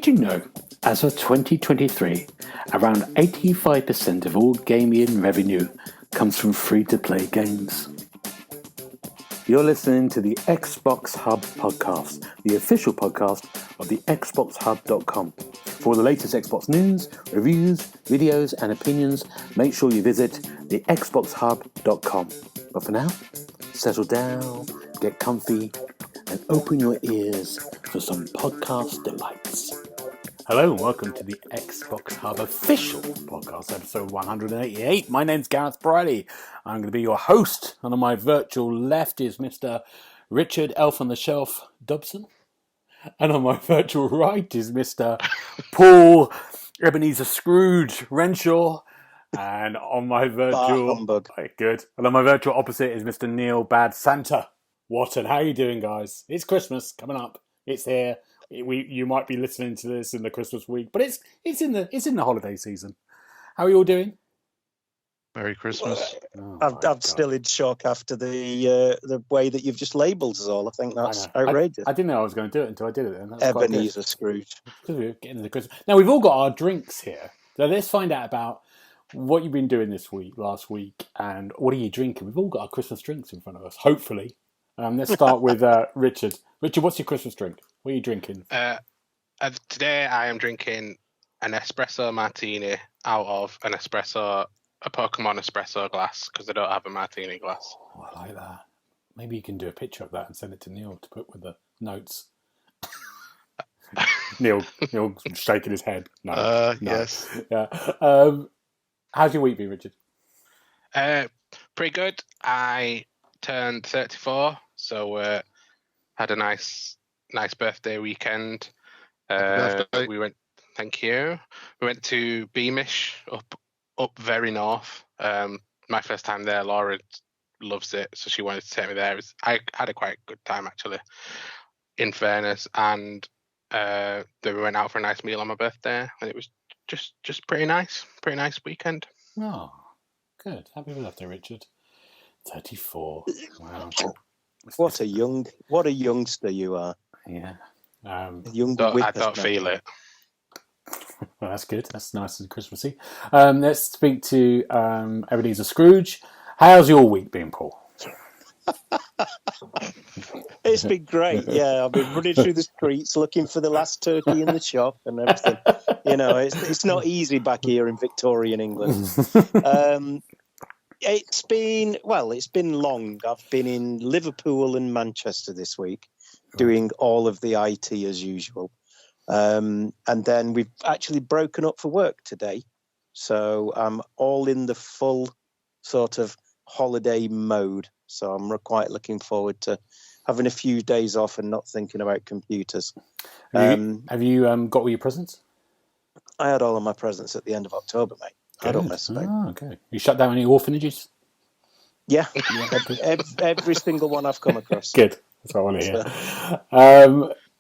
Did you know, as of 2023, around 85% of all gaming revenue comes from free-to-play games? You're listening to the Xbox Hub Podcast, the official podcast of TheXboxHub.com. For all the latest Xbox news, reviews, videos, and opinions, make sure you visit TheXboxHub.com. But for now, settle down, get comfy, and open your ears for some podcast delights. Hello and welcome to the Xbox Hub Official Podcast, episode 188. My name's Gareth Briley. I'm going to be your host, and on my virtual left is Mr. Richard Elf on the Shelf Dobson. And on my virtual right is Mr. Paul Ebenezer Scrooge Renshaw. And on my virtual And on my virtual opposite is Mr. Neil Bad Santa Watton. How are you doing, guys? It's Christmas coming up. It's here. You might be listening to this in the Christmas week, but it's in the holiday season. How are you all doing? Merry Christmas. I'm still in shock after the way that you've just labelled us all. I think that's outrageous. I didn't know I was going to do it until I did it. And Ebenezer Scrooge. We're getting the Christmas. Now we've all got our drinks here, so let's find out about what you've been doing last week, and what are you drinking? We've all got our Christmas drinks in front of us, hopefully. Let's start with Richard. Richard, what's your Christmas drink? What are you drinking? Today I am drinking an espresso martini out of a Pokemon espresso glass, because I don't have a martini glass. Oh, I like that. Maybe you can do a picture of that and send it to Neil to put with the notes. Neil shaking his head. No. Yes. Yeah. How's your week been, Richard? Pretty good. I turned 34, so had a nice birthday weekend. We went. Thank you. We went to Beamish up very north. My first time there. Laura loves it, so she wanted to take me there. I had a quite good time, actually, in fairness, and then we went out for a nice meal on my birthday, and it was just pretty nice weekend. Oh, good. Happy birthday, Richard. 34. Wow. What a youngster you are. Yeah. I don't feel it. Well, that's good. That's nice and Christmassy. Let's speak to Ebenezer Scrooge. How's your week been, Paul? It's been great. Yeah, I've been running through the streets looking for the last turkey in the shop and everything. You know, it's not easy back here in Victorian England. It's been long. I've been in Liverpool and Manchester this week, doing all of the IT as usual. And then we've actually broken up for work today. So I'm all in the full sort of holiday mode. So I'm quite looking forward to having a few days off and not thinking about computers. Have you got all your presents? I had all of my presents at the end of October, mate. Good. I don't mess about. Oh, okay. You shut down any orphanages? Yeah. every single one I've come across. Good. That's what I want to hear.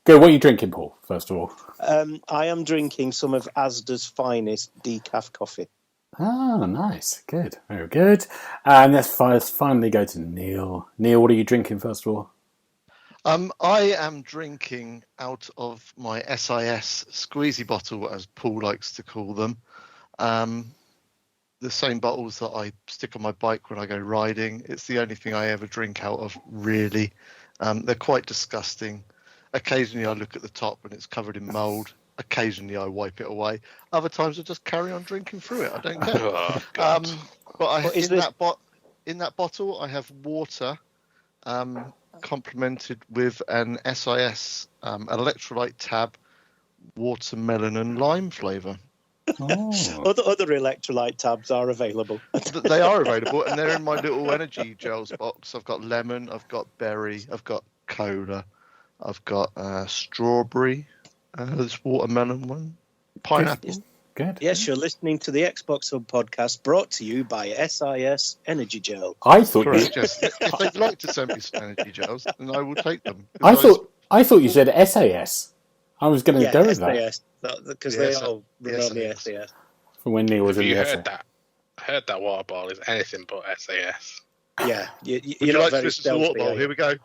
Good. What are you drinking, Paul, first of all? I am drinking some of Asda's finest decaf coffee. Oh, nice. Good. Very good. And let's finally go to Neil. Neil, what are you drinking, first of all? I am drinking out of my SIS squeezy bottle, as Paul likes to call them. The same bottles that I stick on my bike when I go riding. It's the only thing I ever drink out of, really. They're quite disgusting. Occasionally I look at the top and it's covered in mould. Occasionally I wipe it away. Other times I just carry on drinking through it. I don't care. But in that bottle I have water, complemented with an SIS electrolyte tab, watermelon and lime flavour. Oh. Other electrolyte tabs are available. They are available, and they're in my little energy gels box. I've got lemon, I've got berry, I've got cola, I've got strawberry, this watermelon one, pineapple. Good. Yes, you're listening to the Xbox Hub Podcast, brought to you by SIS Energy Gel. I thought if they'd like to send me some energy gels, then I will take them. I thought you said SAS. I was going to go with SAS, because they all run on the SAS. For when Neil was in the SAS. I heard that water ball is anything but SAS. Yeah, Would you like to listen to the water ball? Here we go.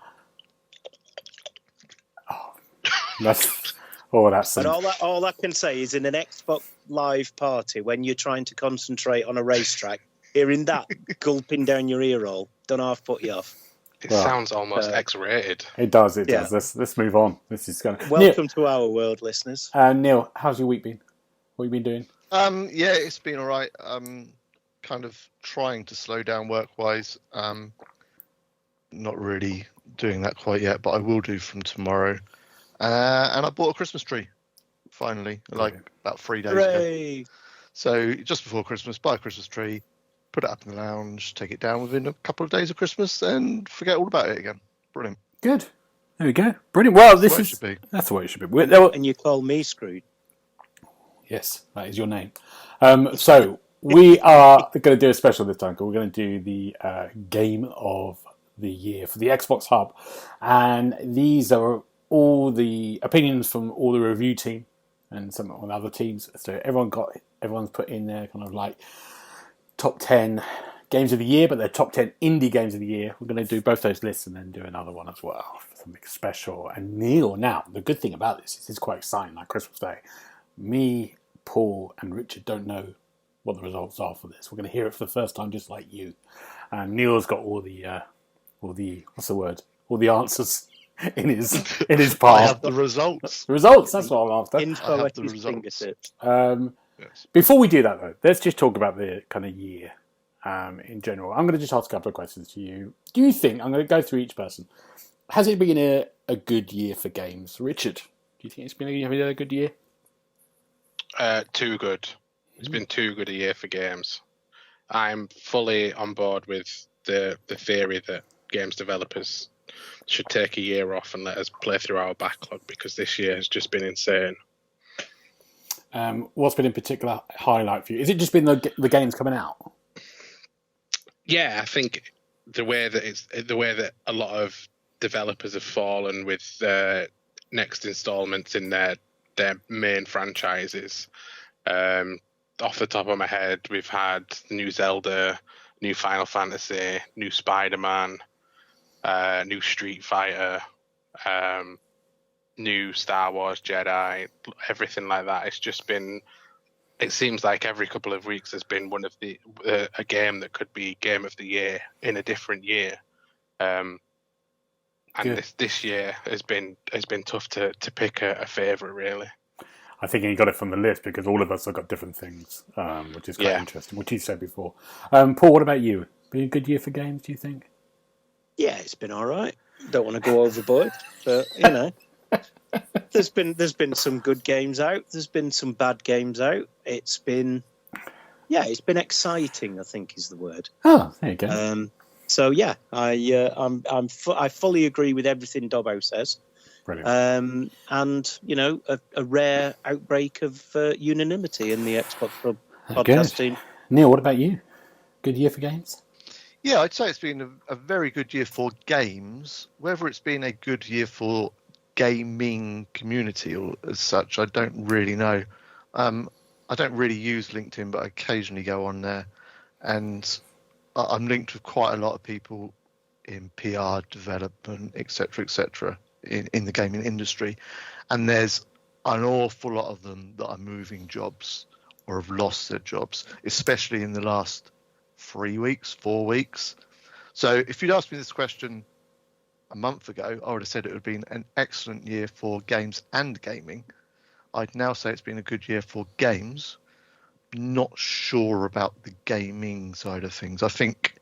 Oh, Oh, that's But all I can say is in an Xbox Live party, when you're trying to concentrate on a racetrack, hearing that gulping down your ear hole, don't half put you off. It sounds almost X-rated. It does. Let's move on. This is going. Welcome to our world, listeners. Neil, how's your week been? What have you been doing? Yeah, it's been all right. Kind of trying to slow down work-wise. Not really doing that quite yet, but I will do from tomorrow. And I bought a Christmas tree, finally, about 3 days ago. So just before Christmas, buy a Christmas tree, put it up in the lounge, take it down within a couple of days of Christmas, and forget all about it again. Brilliant. Good. There we go. Brilliant. Well, that's the way it should be. And you call me screwed. Yes, that is your name. So we are going to do a special this time, because we're going to do the Game of the Year for the Xbox Hub. And these are all the opinions from all the review team and some on other teams. So everyone's put in their kind of like top 10 games of the year, but they're top 10 indie games of the year. We're going to do both those lists and then do another one as well, something special. And Neil, now, the good thing about this is it's quite exciting, like Christmas Day. Me, Paul, and Richard don't know what the results are for this. We're going to hear it for the first time, just like you. And Neil's got all the what's the word? All the answers in his palm. I have the results. The results. That's what I'm after. Info at his fingertips. Yes. Before we do that, though, let's just talk about the kind of year in general. I'm going to just ask a couple of questions to you. Do you think, I'm going to go through each person, has it been a good year for games? Richard, do you think it's been a good year? Too good. It's been too good a year for games. I'm fully on board with the theory that games developers should take a year off and let us play through our backlog, because this year has just been insane. What's been in particular highlight for you? Is it just been the games coming out? Yeah, I think the way that a lot of developers have fallen with their next installments in their main franchises. Off the top of my head, we've had new Zelda, new Final Fantasy, new Spider-Man, new Street Fighter, new Star Wars Jedi, everything like that. It's just been. It seems like every couple of weeks there's been one of a game that could be Game of the Year in a different year. And this year has been tough to pick a favourite, really. I think you got it from the list because all of us have got different things, which is quite interesting, which you said before. Paul, what about you? Been a good year for games, do you think? Yeah, it's been all right. Don't want to go overboard, but there's been some good games out. There's been some bad games out. It's been exciting, I think is the word. Oh, there you go. So yeah, I fully agree with everything Dobbo says. Brilliant. And a rare outbreak of unanimity in the Xbox Hub podcast team. Neil, what about you? Good year for games? Yeah, I'd say it's been a very good year for games. Whether it's been a good year for gaming community or as such, I don't really know. I don't really use LinkedIn, but I occasionally go on there, and I'm linked with quite a lot of people in PR, development, etc., in the gaming industry, and there's an awful lot of them that are moving jobs or have lost their jobs, especially in the last 4 weeks. So if you'd asked me this question a month ago, I would have said it would have been an excellent year for games and gaming. I'd now say it's been a good year for games. Not sure about the gaming side of things. I think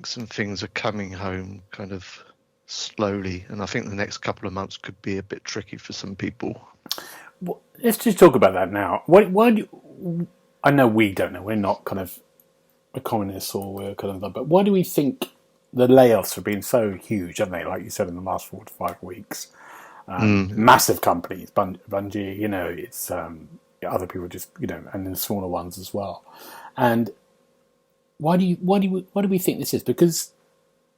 some things are coming home kind of slowly, and I think the next couple of months could be a bit tricky for some people. Well, let's just talk about that now. I know we don't know. We're not kind of economists or we're kind of, but why do we think the layoffs have been so huge, haven't they? Like you said, in the last 4 to 5 weeks, massive companies, Bungie, it's other people just, and then smaller ones as well. And why do we think this is? Because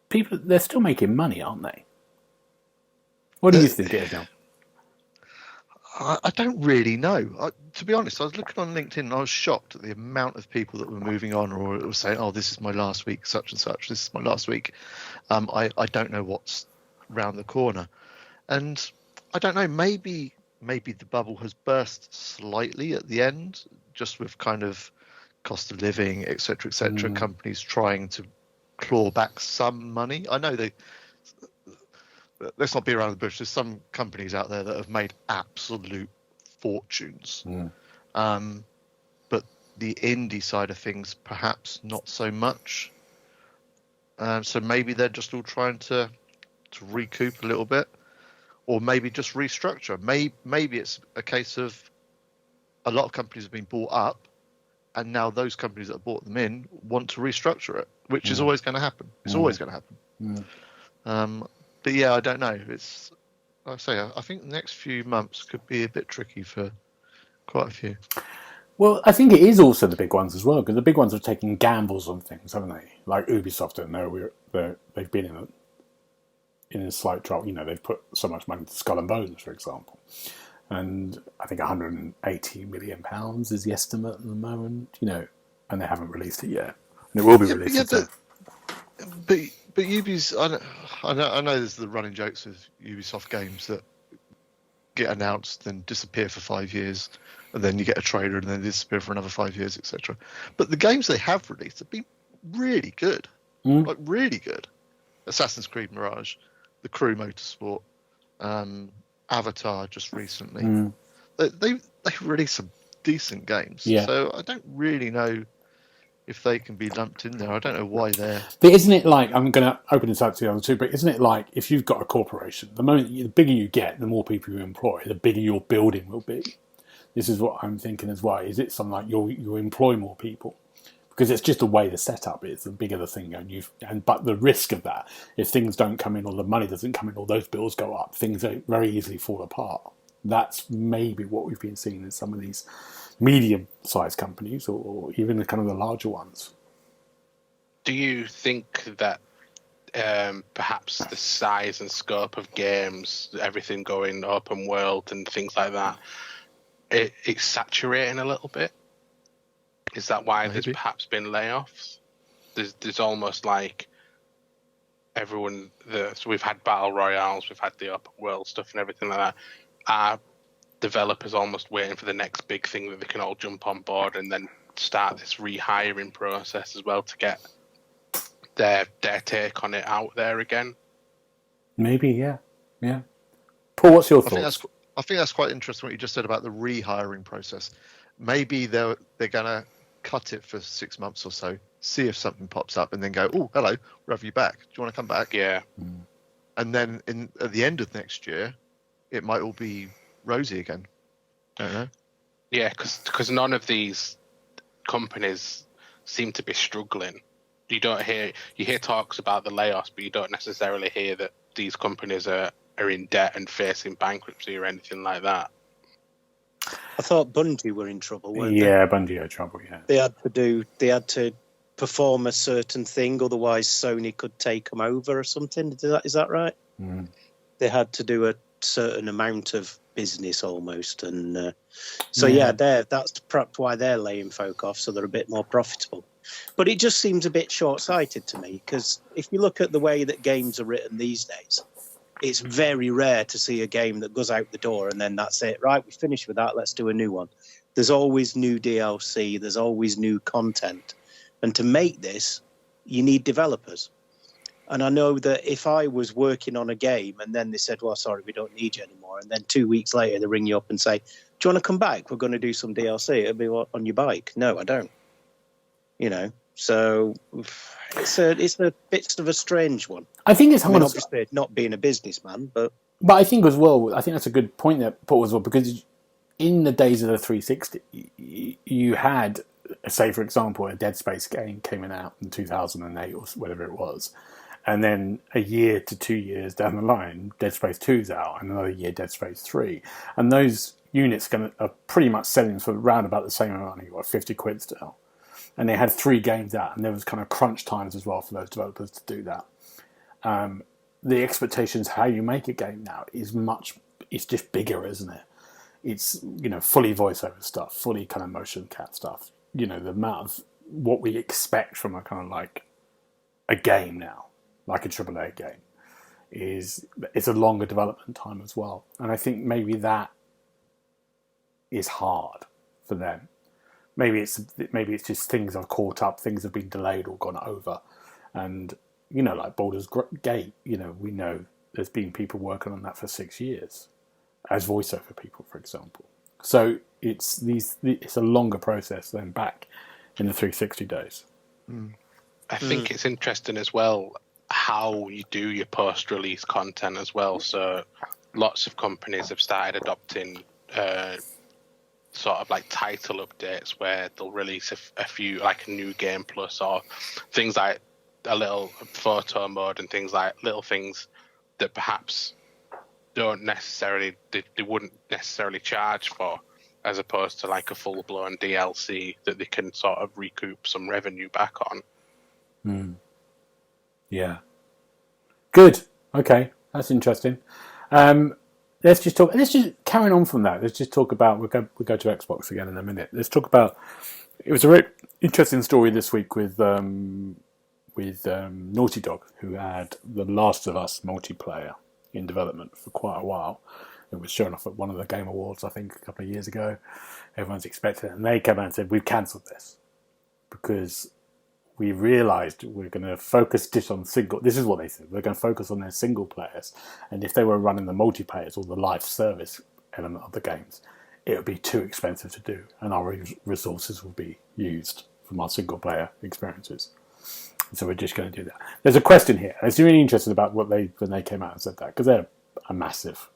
people, they're still making money, aren't they? What do you think it is now? I don't really know. To be honest, I was looking on LinkedIn and I was shocked at the amount of people that were moving on or were saying, "Oh, this is my last week, such and such. This is my last week. I don't know what's round the corner." And I don't know. Maybe maybe the bubble has burst slightly at the end, just with kind of cost of living, etc., companies trying to claw back some money. I know let's not be around the bush. There's some companies out there that have made absolute fortunes. But the indie side of things, perhaps not so much. So maybe they're just all trying to recoup a little bit, or maybe just restructure. Maybe it's a case of a lot of companies have been bought up, and now those companies that have bought them in want to restructure it, which is always going to happen. It's always going to happen. But yeah, I don't know. It's, like I say, I think the next few months could be a bit tricky for quite a few. Well, I think it is also the big ones as well, because the big ones are taking gambles on things, haven't they? Like Ubisoft, don't know they've been in a slight trouble. You know, they've put so much money into Skull and Bones, for example, and I think £180 million is the estimate at the moment. You know, and they haven't released it yet, and it will be released. But Ubi's, I know there's the running jokes with Ubisoft games that get announced, then disappear for 5 years, and then you get a trailer and then disappear for another 5 years, etc. But the games they have released have been really good, like really good. Assassin's Creed Mirage, The Crew Motorsport, Avatar just recently. They've released some decent games. Yeah. So I don't really know if they can be lumped in there. I don't know why they're... But isn't it like, I'm going to open this up to the other two, but isn't it like if you've got a corporation, the bigger you get, the more people you employ, the bigger your building will be. This is what I'm thinking as well. Is it something like you employ more people? Because it's just the way the setup is, the bigger the thing, but the risk of that, if things don't come in or the money doesn't come in or those bills go up, things very easily fall apart. That's maybe what we've been seeing in some of these medium-sized companies or even the kind of the larger ones. Do you think that perhaps the size and scope of games, everything going open world and things like that, it's saturating a little bit? Is that why there's perhaps been layoffs? There's almost like everyone... So we've had battle royales, we've had the open world stuff and everything like that. Are developers almost waiting for the next big thing that they can all jump on board and then start this rehiring process as well to get their take on it out there again? Maybe, yeah. Paul, what's your thoughts? I think that's quite interesting what you just said about the rehiring process. Maybe they're going to cut it for 6 months or so, see if something pops up, and then go, oh, hello, we'll have you back. Do you want to come back? Yeah. And then at the end of next year, it might all be rosy again. I don't know. Yeah, because none of these companies seem to be struggling. You hear talks about the layoffs, but you don't necessarily hear that these companies are in debt and facing bankruptcy or anything like that. I thought Bungie were in trouble, weren't they? Yeah, Bungie had trouble, yeah. They had to perform a certain thing, otherwise Sony could take them over or something. Is that right? They had to do a certain amount of business almost, and that's perhaps why they're laying folk off, so they're a bit more profitable. But it just seems a bit short-sighted to me, because if you look at the way that games are written these days, it's very rare to see a game that goes out the door and then that's it. Right, we finished with that, let's do a new one. There's always new DLC, there's always new content. And to make this, you need developers. And I know that if I was working on a game and then they said, well, sorry, we don't need you anymore, and then 2 weeks later they ring you up and say, do you want to come back? We're going to do some DLC. It'll be on your bike. No, I don't. You know, so it's a bit of a strange one. I think it's obviously not being a businessman, but I think as well, I think that's a good point that Paul as well, because in the days of the 360, you had, say for example, a Dead Space game came out in 2008 or whatever it was, and then a year to 2 years down the line, Dead Space 2's out, and another year Dead Space 3, and those units are pretty much selling for around about the same amount, 50 quid still. And they had 3 games out, and there was kind of crunch times as well for those developers to do that. The expectations how you make a game now it's just bigger, isn't it? It's, fully voiceover stuff, fully kind of motion cap stuff. The amount of what we expect from a kind of like a game now, like a AAA game, it's a longer development time as well. And I think maybe that is hard for them. Maybe it's just things have caught up, things have been delayed or gone over, and like Baldur's Gate. We know there's been people working on that for 6 years as voiceover people, for example. So it's a longer process than back in the 360 days. I think it's interesting as well how you do your post-release content as well. So lots of companies have started adopting sort of like title updates where they'll release a few, like a new game plus, or things like a little photo mode and things like little things that perhaps they wouldn't necessarily charge for, as opposed to like a full-blown DLC that they can sort of recoup some revenue back on. Yeah. Good. Okay, that's interesting. Let's just carry on from that. Let's just talk about, we'll go to Xbox again in a minute. Let's talk about, it was a very interesting story this week with Naughty Dog, who had The Last of Us multiplayer in development for quite a while. It was shown off at one of the Game Awards, I think, a couple of years ago. Everyone's expecting it. And they came out and said, we've cancelled this because we realised we're going to focus just on single. This is what they said. We're going to focus on their single players. And if they were running the multiplayers or the live service element of the games, it would be too expensive to do. And our resources will be used from our single player experiences. So we're just going to do that. There's a question here. It's really interesting about when they came out and said that, because they're a massive,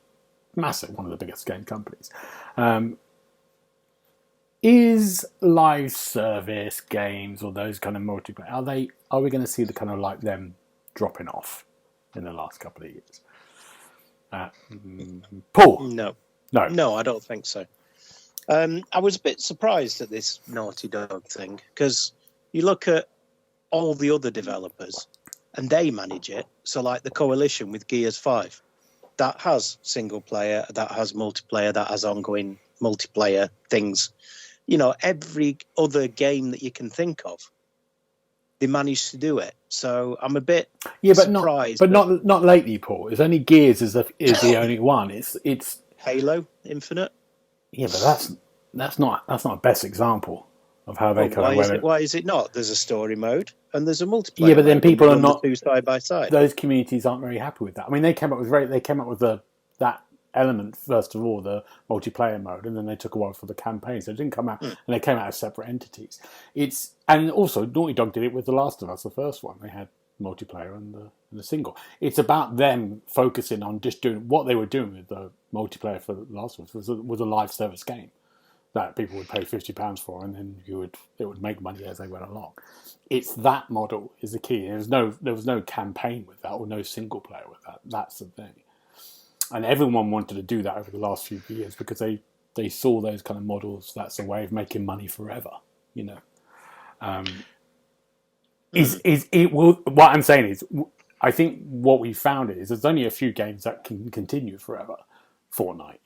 one of the biggest game companies. Is live service games or those kind of multiplayer, are we going to see the kind of like them dropping off in the last couple of years? Paul? No, I don't think so. I was a bit surprised at this Naughty Dog thing, because you look at all the other developers and they manage it. So like the Coalition with Gears 5, that has single player, that has multiplayer, that has ongoing multiplayer things. Every other game that you can think of, they managed to do it. So I'm a bit surprised. But not lately, Paul. It's only Gears is the only one. It's Halo Infinite. Yeah, but that's not a best example of how they kind of. Why is it not? There's a story mode and there's a multiplayer. Yeah, but then people are not two side by side. Those communities aren't very happy with that. I mean, they came up with that element first of all, the multiplayer mode, and then they took a while for the campaign. So it didn't come out, and they came out as separate entities. And also Naughty Dog did it with The Last of Us, the first one. They had multiplayer and the single. It's about them focusing on just doing what they were doing with the multiplayer for The Last of Us was a live service game that people would pay £50 for, and then it would make money as they went along. It's that model is the key. There was no campaign with that or no single player with that. That's the thing. And everyone wanted to do that over the last few years because they saw those kind of models. That's a way of making money forever, What I'm saying is, I think what we found is there's only a few games that can continue forever. Fortnite,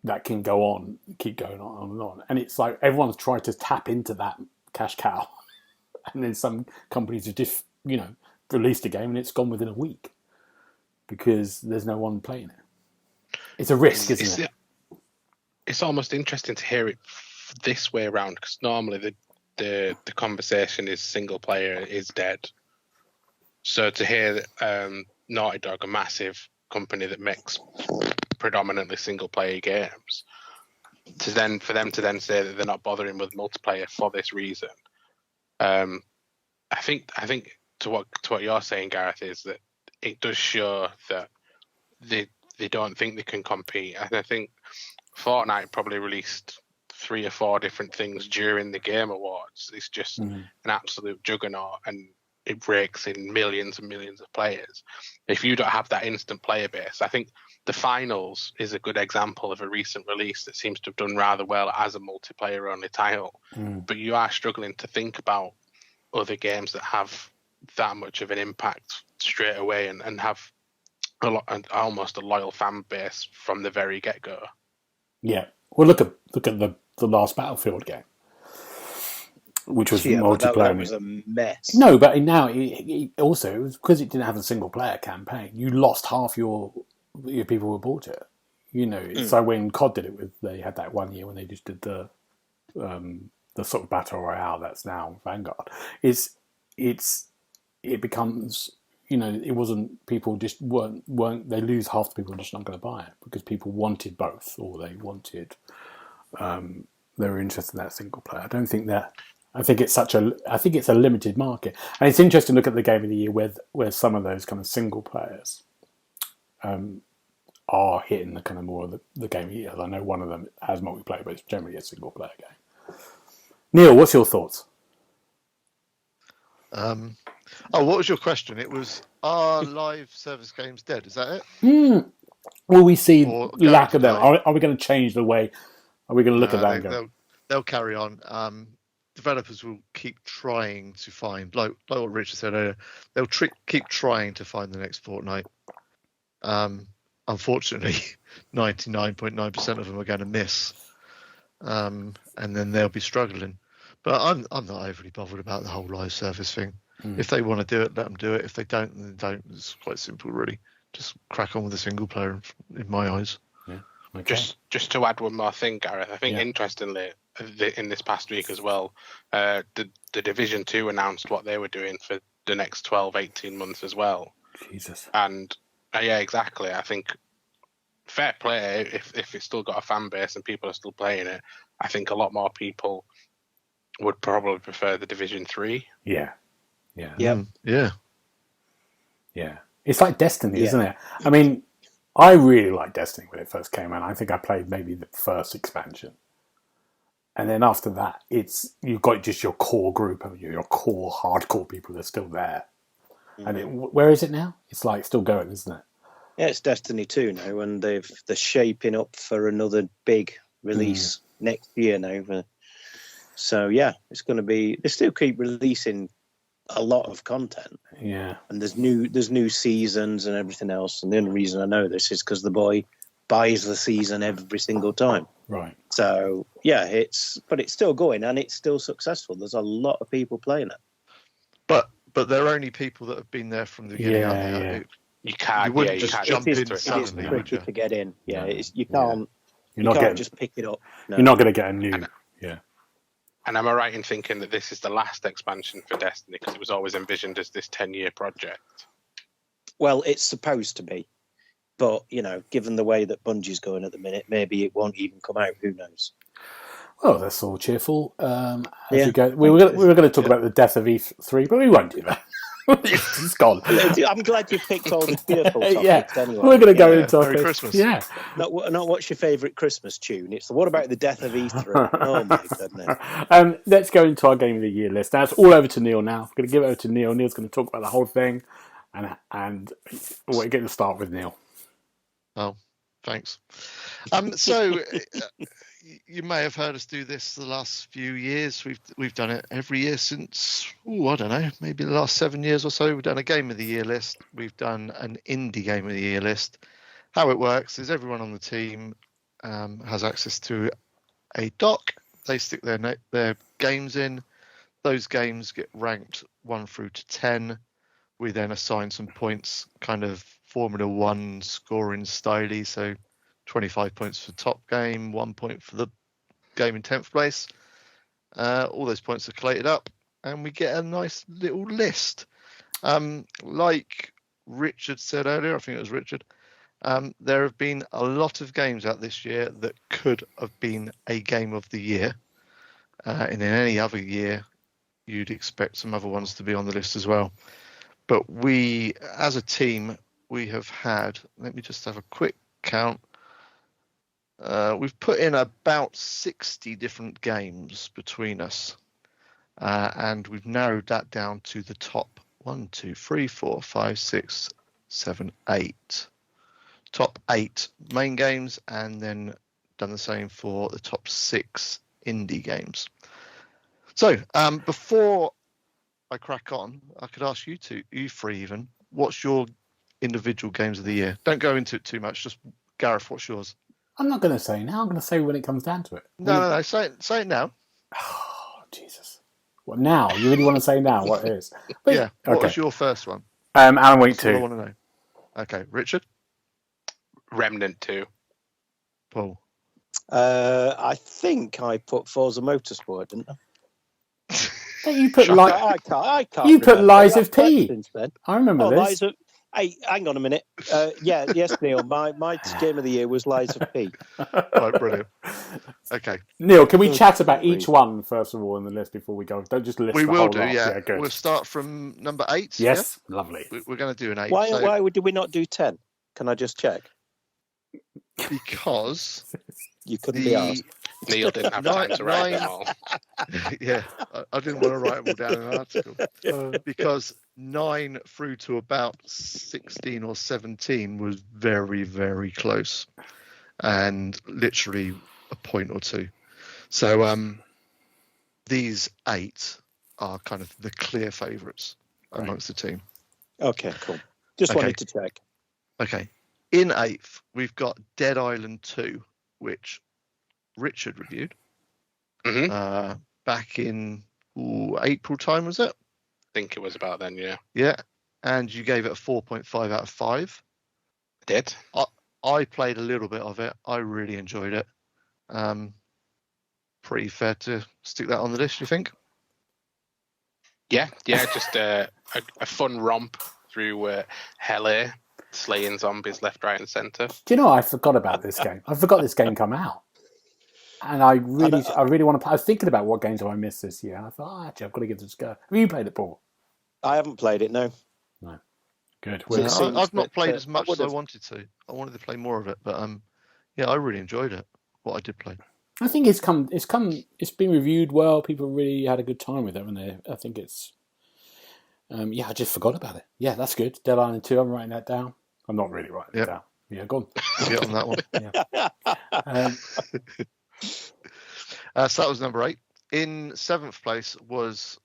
that can go on, keep going on and on. And it's like everyone's tried to tap into that cash cow. And then some companies have just, released a game and it's gone within a week because there's no one playing it. It's a risk, isn't it? It's almost interesting to hear it this way around, because normally the conversation is single player is dead. So to hear that Naughty Dog, a massive company that makes predominantly single player games, for them to say that they're not bothering with multiplayer for this reason, I think to what you're saying, Gareth, is that it does show that they don't think they can compete. And I think Fortnite probably released 3 or 4 different things during the Game Awards. It's just an absolute juggernaut, and it rakes in millions and millions of players. If you don't have that instant player base, I think the Finals is a good example of a recent release that seems to have done rather well as a multiplayer-only title. But you are struggling to think about other games that have that much of an impact straight away and have almost a loyal fan base from the very get-go. Yeah. Well, look at the last Battlefield game, which was multiplayer. That was a mess. No, but now it was because it didn't have a single player campaign. You lost half your people who bought it. it's like when COD did it they had that 1 year when they just did the sort of battle royale that's now Vanguard. It becomes, it wasn't, people just weren't they lose half the people just not going to buy it because people wanted both, or they wanted they were interested in that single player. I think it's a limited market, and it's interesting to look at the game of the year where some of those kind of single players are hitting the kind of more of the game of the year. I know one of them has multiplayer, but it's generally a single player game. Neil, what's your thoughts? What was your question? It was, are live service games dead? Is that it? Will we see lack of them? Are we going to change the way? Are we going to look at that and go? They'll carry on. Developers will keep trying to find, like what Richard said earlier, they'll keep trying to find the next Fortnite. Unfortunately, 99.9% of them are going to miss, and then they'll be struggling. But I'm not overly bothered about the whole live service thing. If they want to do it, let them do it. If they don't, then they don't. It's quite simple, really. Just crack on with a single player, in my eyes. Yeah. Okay. Just to add one more thing, Gareth. I think interestingly, in this past week as well, the Division 2 announced what they were doing for the next 12, 18 months as well. Jesus. And yeah, exactly. I think fair play, if it's still got a fan base and people are still playing it, I think a lot more people would probably prefer the Division 3. Yeah. It's like Destiny, isn't it? I mean, I really liked Destiny when it first came out. I think I played maybe the first expansion. And then after that, you've got just your core group, haven't you? Your core hardcore people are still there. And where is it now? It's like still going, isn't it? Yeah, it's Destiny 2 now, and they're shaping up for another big release next year now. So yeah, it's going to be. They still keep releasing a lot of content. Yeah, and there's new seasons and everything else. And the only reason I know this is because the boy buys the season every single time. Right. So yeah, it's still going and it's still successful. There's a lot of people playing it. But they're only people that have been there from the beginning. Yeah. You can't. You wouldn't just jump in suddenly, would you? It's tricky to get in. Yeah, you can't. You're not can't just pick it up. No. You're not going to get a new. And am I right in thinking that this is the last expansion for Destiny because it was always envisioned as this 10-year project? Well, it's supposed to be, but given the way that Bungie's going at the minute, maybe it won't even come out. Who knows? Well, that's all cheerful. As we go, we were going to talk about the death of E3, but we won't do that. It's gone. I'm glad you picked all the cheerful topics anyway. We're going to go into Merry Christmas. Yeah. Not what's your favourite Christmas tune? It's what about the death of E3? Oh my goodness. Let's go into our Game of the Year list. Now it's all over to Neil now. I'm going to give it over to Neil. Neil's going to talk about the whole thing. And we're going to start with Neil. Oh, thanks. So you may have heard us do this the last few years. We've done it every year since, I don't know, maybe the last 7 years or so. We've done a Game of the Year list. We've done an indie Game of the Year list. How it works is everyone on the team has access to a doc. They stick their games in. Those games get ranked 1 through to 10. We then assign some points, kind of Formula 1 scoring style. So 25 points for top game, 1 point for the game in 10th place. All those points are collated up and we get a nice little list. Like Richard said earlier, I think it was Richard, there have been a lot of games out this year that could have been a game of the year. And in any other year, you'd expect some other ones to be on the list as well. But we, as a team, we have had, let me just have a quick count. We've put in about 60 different games between us. And we've narrowed that down to the top 1, 2, 3, 4, 5, 6, 7, 8. Top 8 main games, and then done the same for the top 6 indie games. So before I crack on, I could ask you three even, what's your individual games of the year? Don't go into it too much. Just Gareth, what's yours? I'm not going to say now. I'm going to say when it comes down to it. No. Say it now. Oh, Jesus. What now? You really want to say now what it is? But, yeah. What was your first one? Alan Wake 2. I want to know. Okay, Richard? Remnant 2. Paul? I think I put Forza Motorsport, didn't I? Don't you put I can't. You put remember. Lies I've of P. since then. I remember this. Lies of. Hey, hang on a minute. Yes, Neil. My game of the year was Lies of P. Right, brilliant. Okay, Neil, can we chat about each one first of all on the list before we go? Don't just list we the will whole do. lot. Yeah, good. We'll start from number 8. Yes, lovely. We're going to do an 8. Why did we not do 10? Can I just check? Because you couldn't be asked. Neil didn't have time to write them all. Yeah, I didn't want to write them all down in an article. Because 9 through to about 16 or 17 was very, very close, and literally a point or two. So these 8 are kind of the clear favourites amongst the team. Okay, cool. Just wanted to check. Okay. In 8th, we've got Dead Island 2, which Richard reviewed back in April time, was it? I think it was about then, yeah. Yeah. And you gave it a 4.5 out of 5. I did. I played a little bit of it. I really enjoyed it. Pretty fair to stick that on the list, you think? Yeah, just a fun romp through LA, slaying zombies left, right, and centre. Do you know, I forgot about this game. I forgot this game come out. And I really want to. I was thinking about what games have I missed this year. And I thought, actually, I've got to give this a go. Have you played it, Paul? I haven't played it, no. No. Good. I've not played as much as I wanted to. I wanted to play more of it, but yeah, I really enjoyed it. What I did play. I think it's been reviewed well. People really had a good time with it, haven't they? I think it's. I just forgot about it. Yeah, that's good. Dead Island 2. I'm writing that down. I'm not really writing it down. Yeah, go on. Get on that one. So that was number 8. In 7th place was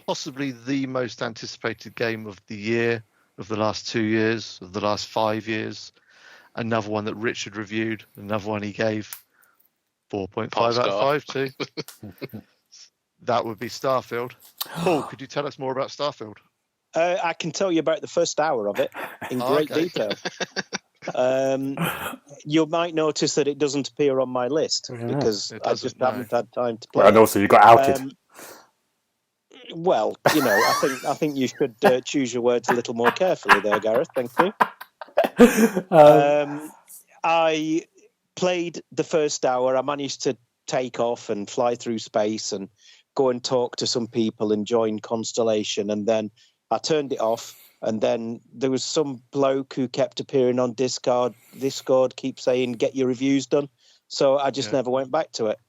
possibly the most anticipated game of the year, of the last 2 years, of the last 5 years. Another one that Richard reviewed. Another one he gave 4.5 out of 5 to. That would be Starfield. Paul, could you tell us more about Starfield? I can tell you about the first hour of it in great detail. You might notice that it doesn't appear on my list because I just haven't had time to play. Well, and also you got outed. Well, I think you should choose your words a little more carefully there, Gareth. Thank you. I played the first hour. I managed to take off and fly through space and go and talk to some people and join Constellation, and then I turned it off. And then there was some bloke who kept appearing on Discord, keep saying, get your reviews done. So I just never went back to it.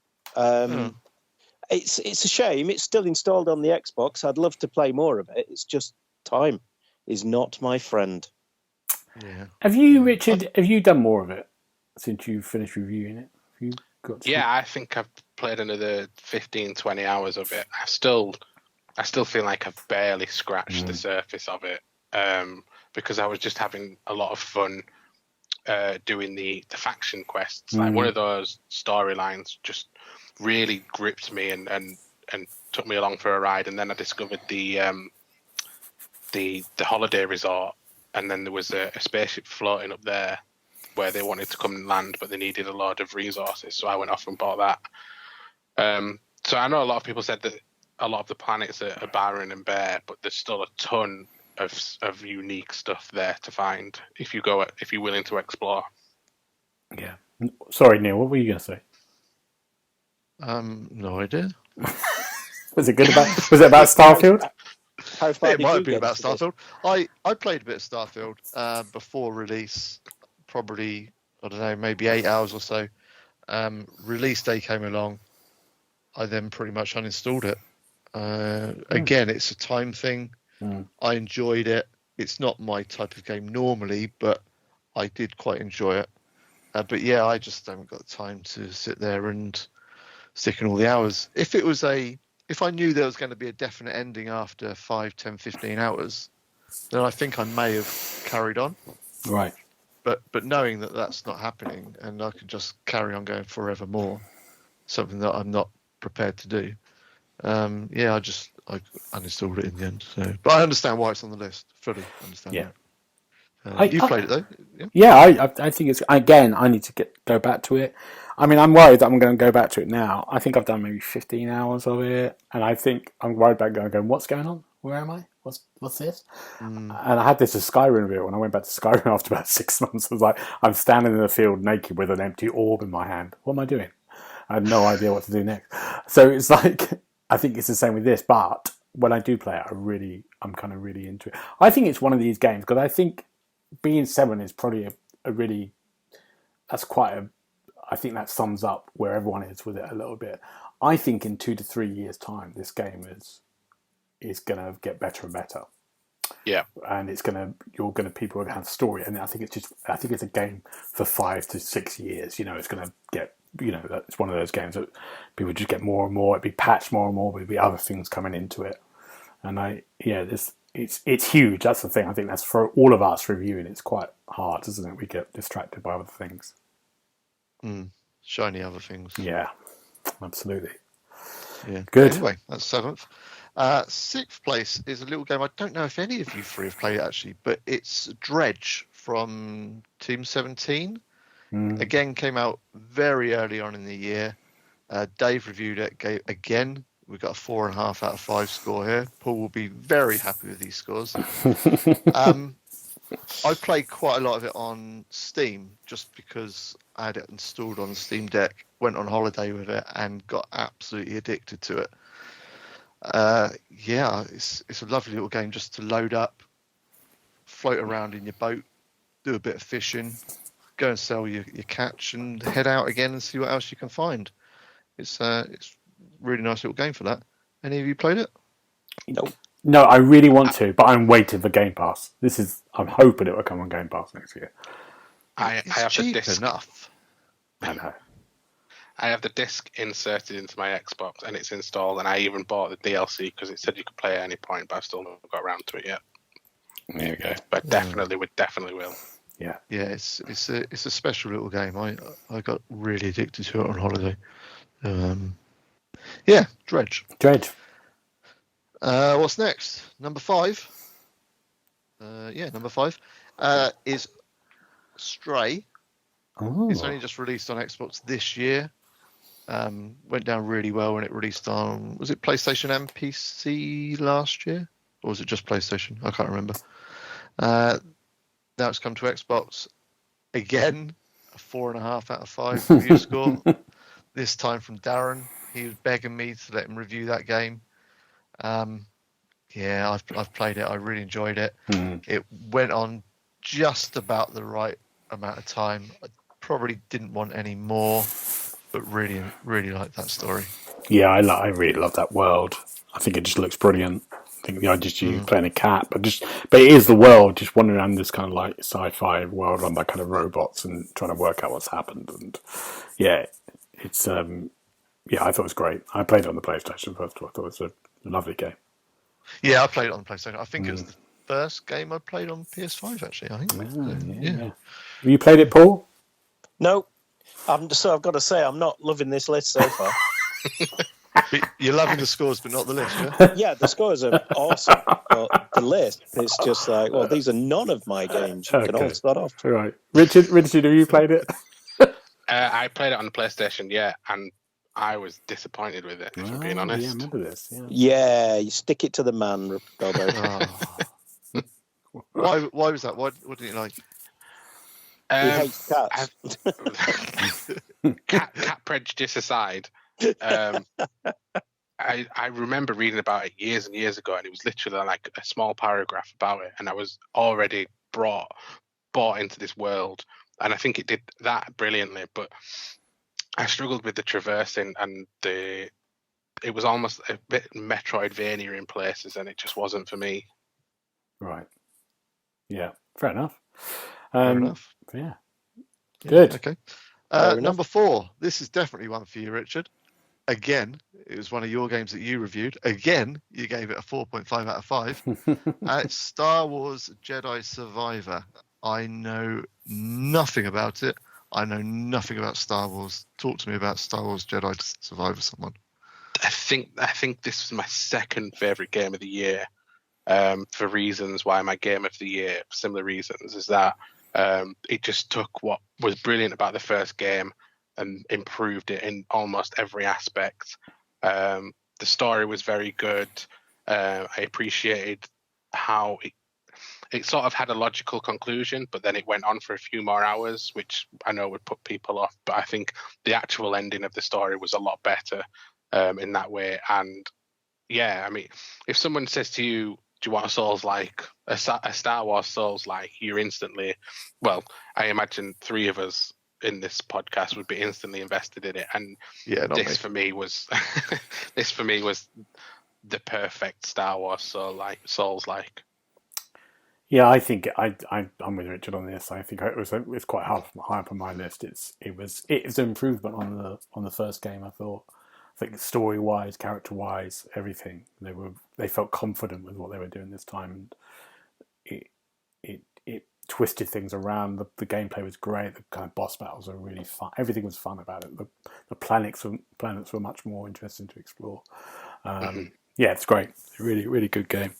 It's a shame. It's still installed on the Xbox. I'd love to play more of it. It's just time is not my friend. Yeah. Have you, Richard, done more of it since you finished reviewing it? Have you got to... Yeah, I think I've played another 15, 20 hours of it. I still feel like I've barely scratched the surface of it. Because I was just having a lot of fun doing the faction quests. Like one of those storylines just really gripped me and took me along for a ride. And then I discovered the holiday resort, and then there was a spaceship floating up there where they wanted to come and land, but they needed a lot of resources. So I went off and bought that. So I know a lot of people said that a lot of the planets are barren and bare, but there's still a ton of unique stuff there to find if you're willing to explore. Yeah. Sorry, Neil, what were you going to say? No idea. Was it about Starfield? It might have been about Starfield. I played a bit of Starfield before release, probably, I don't know, maybe 8 hours or so. Release day came along. I then pretty much uninstalled it. Again, it's a time thing. I enjoyed it. It's not my type of game normally, but I did quite enjoy it. But yeah, I just haven't got the time to sit there and stick in all the hours. If I knew there was going to be a definite ending after 5, 10, 15 hours, then I think I may have carried on. Right. But knowing that that's not happening and I can just carry on going forevermore, something that I'm not prepared to do. I uninstalled it in the end. So, but I understand why it's on the list. Fully understand that. You played it though? Yeah, I think it's, again, I need to go back to it. I mean, I'm worried that I'm going to go back to it now. I think I've done maybe 15 hours of it, and I think I'm worried about going, what's going on? Where am I? What's this? And I had this as Skyrim review. When I went back to Skyrim after about 6 months, I was like, I'm standing in the field naked with an empty orb in my hand. What am I doing? I had no idea what to do next. So it's like, I think it's the same with this, but when I do play it, I'm kind of really into it. I think it's one of these games, because I think being 7 is probably I think that sums up where everyone is with it a little bit. I think in 2 to 3 years' time, this game is going to get better and better. Yeah, and people are going to have story, and I think it's a game for 5 to 6 years. It's going to get, it's one of those games that people just get more and more. It'd be patched more and more. There'd be other things coming into it, and it's huge. That's the thing. I think that's for all of us reviewing. It's quite hard, isn't it? We get distracted by other things. Shiny other things. Yeah, absolutely. Yeah. Good. Anyway, that's 7th. 6th place is a little game. I don't know if any of you three have played it actually, but it's Dredge from Team 17. Again, came out very early on in the year. Dave reviewed it again. We got a 4.5 out of 5 score here. Paul will be very happy with these scores. I played quite a lot of it on Steam just because I had it installed on the Steam Deck, went on holiday with it, and got absolutely addicted to it. It's a lovely little game just to load up, float around in your boat, do a bit of fishing, go and sell your catch, and head out again and see what else you can find. It's really nice little game for that. Any of you played it? No, I really want to, but I'm waiting for Game Pass. I'm hoping it will come on Game Pass next year. I have the disc. Enough. I know. I have the disc inserted into my Xbox, and it's installed. And I even bought the DLC because it said you could play at any point, but I've still not got around to it yet. There you go. But definitely will. Yeah. Yeah, it's a special little game. I got really addicted to it on holiday. Dredge. What's next? Number 5. Number 5 is Stray. Oh. It's only just released on Xbox this year. Went down really well when it released on, was it PlayStation and PC last year? Or was it just PlayStation? I can't remember. Now it's come to Xbox. Again, a 4.5 out of 5 review score. This time from Darren. He was begging me to let him review that game. I've played it. I really enjoyed it. It went on just about the right amount of time. I probably didn't want any more, but really, really liked that story. Yeah, I really love that world. I think it just looks brilliant. I think the idea you playing a cat, but it is the world, just wandering around this kind of like sci-fi world run by kind of robots and trying to work out what's happened. And it's I thought it was great. I played it on the PlayStation first of all. I thought it was a lovely game. Yeah, I played it on the PlayStation. I think it was the first game I played on PS5 actually. I think. Yeah. Have you played it, Paul? No. I've got to say, I'm not loving this list so far. You're loving the scores, but not the list, yeah? Yeah, the scores are awesome. But the list is just like, well, these are none of my games. You can all start off. All right. Richard, have you played it? I played it on the PlayStation, and I was disappointed with it, if I'm being honest. Yeah, I remember this. Yeah, you stick it to the man, Robbo. Why was that? What didn't you like? He hates cats. Cat prejudice aside, I remember reading about it years and years ago, and it was literally like a small paragraph about it, and I was already bought into this world, and I think it did that brilliantly. But I struggled with the traversing, and it was almost a bit Metroidvania in places, and it just wasn't for me. Right. Yeah. Fair enough. Fair enough. Yeah. Good. Okay. Number 4. This is definitely one for you, Richard. Again, it was one of your games that you reviewed. Again, you gave it a 4.5 out of 5. It's Star Wars Jedi Survivor. I know nothing about it. I know nothing about Star Wars. Talk to me about Star Wars Jedi Survivor, someone. I think this was my second favourite game of the year. for reasons why my game of the year, for similar reasons, is that it just took what was brilliant about the first game and improved it in almost every aspect. The story was very good. I appreciated how it sort of had a logical conclusion, but then it went on for a few more hours, which I know would put people off. But I think the actual ending of the story was a lot better in that way. And yeah, I mean, if someone says to you, do you want a Souls-like, a Star Wars Souls-like, you're instantly, well, I imagine 3 of us in this podcast would be instantly invested in it. And this for me was the perfect Star Wars Souls-like. Yeah, I think I'm with Richard on this. I think it's quite high up on my list. It was an improvement on the first game. I think story wise, character wise, everything they felt confident with what they were doing this time, and it twisted things around. The gameplay was great. The kind of boss battles were really fun. Everything was fun about it. The planets were much more interesting to explore. Yeah, it's great. It's a really, really good game.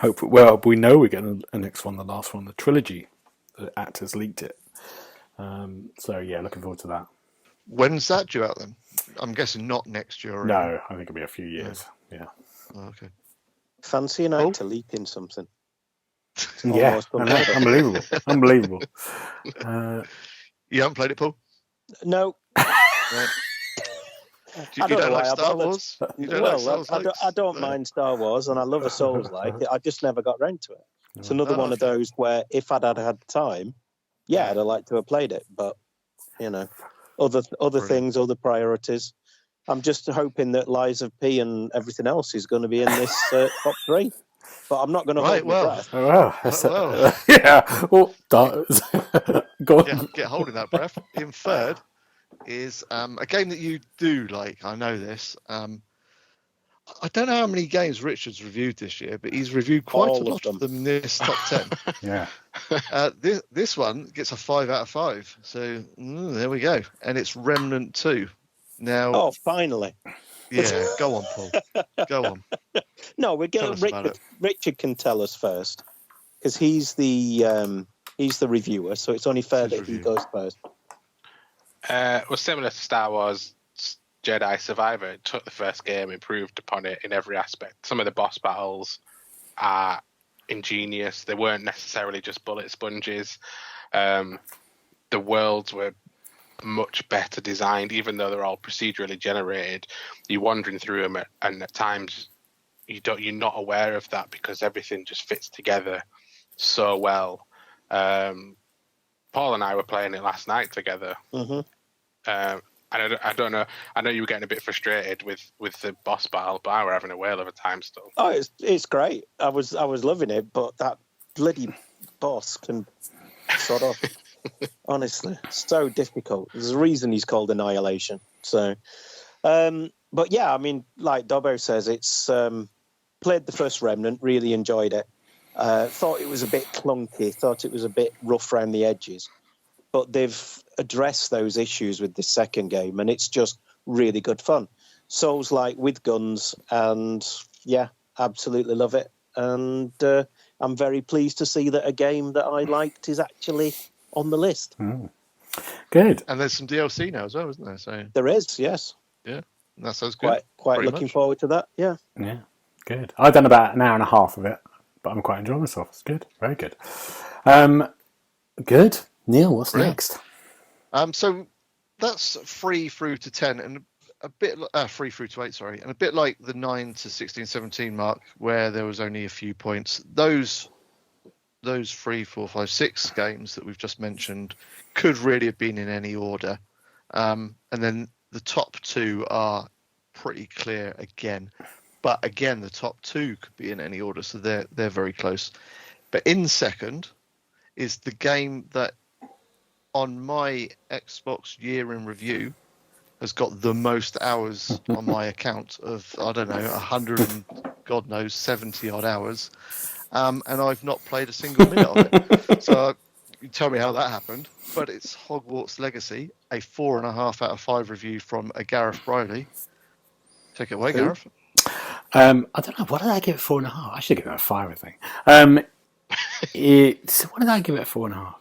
We know we're getting a next one, the last one, the trilogy. The actors leaked it. So yeah, looking forward to that. When's that due out then? I'm guessing not next year. No, I think it'll be a few years. Yeah. Oh, okay. Fancy an actor leaking something. Yeah, unbelievable. You haven't played it, Paul? No. Right. You don't like Star Wars? I don't mind Star Wars, and I love a Souls-like. I just never got round to it. It's another one of those where if I'd had time, I'd have liked to have played it. But other things, other priorities. I'm just hoping that Lies of P and everything else is going to be in this top 3. But I'm not going to hold my breath. Yeah. Well, go on. Yeah, get holding that breath. In third is a game that you do like. I know this. I don't know how many games Richard's reviewed this year, but he's reviewed quite a lot of them in this top 10. Yeah. This one gets a 5 out of 5. So there we go. And it's Remnant 2. Now. Oh, finally. Yeah, go on, Paul. Go on. No, we're getting Richard can tell us first because he's the reviewer, so it's only fair that he goes first. Well, similar to Star Wars Jedi Survivor, it took the first game, improved upon it in every aspect. Some of the boss battles are ingenious. They weren't necessarily just bullet sponges. The worlds were much better designed, even though they're all procedurally generated. You're wandering through them, and at times you're not aware of that because everything just fits together so well. Paul and I were playing it last night together. Mm-hmm. I don't know. I know you were getting a bit frustrated with the boss battle, but I were having a whale of a time still. Oh, it's great. I was loving it, but that bloody boss can sort of. Honestly, so difficult. There's a reason he's called Annihilation. So, but yeah, I mean, like Dobbo says, it's played the first Remnant, really enjoyed it. Thought it was a bit clunky, thought it was a bit rough around the edges, but they've addressed those issues with this second game, and it's just really good fun. Souls-like with guns, and yeah, absolutely love it. And I'm very pleased to see that a game that I liked is actually on the list. Good. And there's some DLC now as well, isn't there? So there is, yes. Yeah, that sounds good. Quite looking forward to that. Yeah. Yeah. Good. I've done about an hour and a half of it, but I'm quite enjoying myself. It's good. Very good. Good. Neil, what's next? So that's 3 through to 10, and a bit 3 through to 8. Sorry, and a bit like the 9 to 16, 17 mark, where there was only a few points. Those 3, 4, 5, 6 games that we've just mentioned could really have been in any order. And then the top 2 are pretty clear again. But again, the top 2 could be in any order, so they're very close. But in second is the game that on my Xbox year in review has got the most hours on my account of, I don't know, 100 and God knows 70 odd hours. And I've not played a single minute of it. So you tell me how that happened. But it's Hogwarts Legacy, a 4.5 out of 5 review from a Gareth Briley. Take it away, Gareth. I don't know. What did I give it? 4.5. I should give it a 5. I think. What did I give it? 4.5.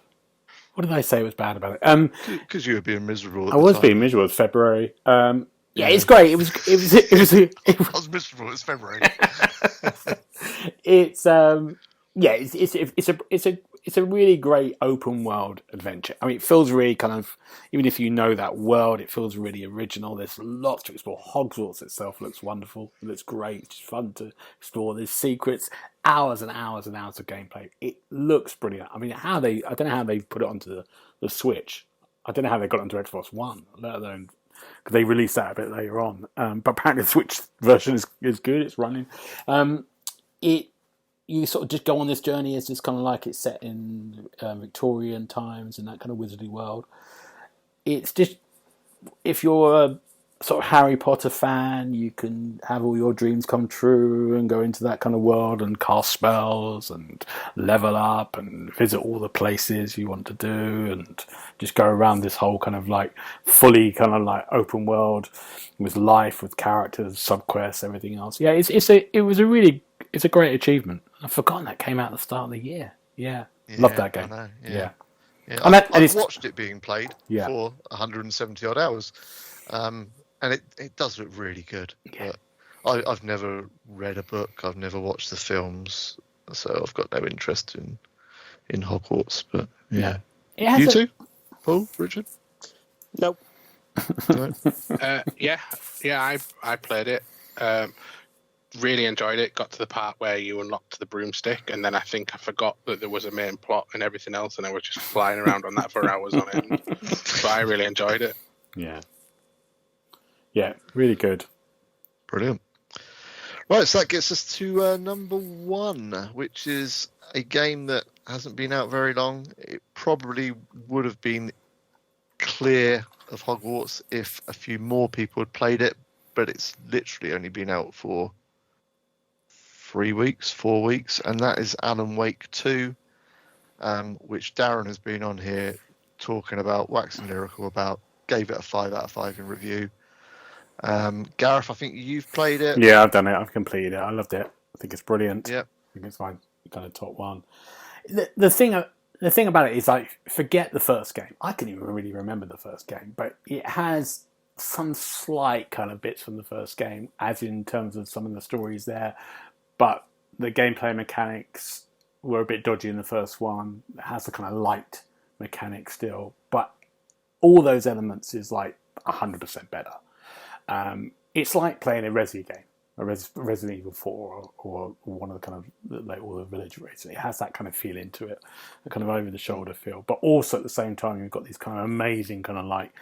What did I say was bad about it? Because you were being miserable. I was being miserable. It's February. Yeah, it's great. It was. I was miserable. It's February. It's it's a really great open world adventure. I mean, it feels really kind of, even if you know that world, it feels really original. There's lots to explore. Hogwarts itself looks wonderful. It looks great. It's fun to explore. There's secrets, hours and hours and hours of gameplay. It looks brilliant. I mean, I don't know how they put it onto the Switch. I don't know how they got it onto Xbox One, let alone, because they released that a bit later on. But apparently the Switch version is good. It's running. You sort of just go on this journey. It's just kind of like it's set in Victorian times and that kind of wizardly world. It's just, if you're a sort of Harry Potter fan, you can have all your dreams come true and go into that kind of world and cast spells and level up and visit all the places you want to do and just go around this whole kind of like fully kind of like open world with life, with characters, subquests, everything else. Yeah, it's a great achievement. I've forgotten that came out at the start of the year. Yeah. Love that game. I know, yeah. I've watched it being played for 170 odd hours. And it does look really good. Yeah. But I've never read a book. I've never watched the films. So I've got no interest in Hogwarts. But yeah. You too? Paul? Richard? Nope. I played it. Really enjoyed it. Got to the part where you unlocked the broomstick, and then I think I forgot that there was a main plot and everything else, and I was just flying around on that for hours on end. But I really enjoyed it. Yeah, really good. Brilliant. Right, so that gets us to number 1, which is a game that hasn't been out very long. It probably would have been clear of Hogwarts if a few more people had played it, but it's literally only been out for 4 weeks, and that is Alan Wake 2, which Darren has been on here talking about, waxing lyrical about, gave it a 5 out of 5 in review. Gareth, I think you've played it. Yeah, I've done it. I've completed it. I loved it. I think it's brilliant. Yep. I think it's my kind of top one. The thing about it is, like, forget the first game. I can even really remember the first game, but it has some slight kind of bits from the first game, as in terms of some of the stories there. But the gameplay mechanics were a bit dodgy in the first one. It has a kind of light mechanic still, but all those elements is like 100% better. It's like playing a Resi game, a Resident Evil 4 or one of the kind of like all the village races. It has that kind of feel into it, a kind of over the shoulder feel. But also at the same time, you've got these kind of amazing kind of like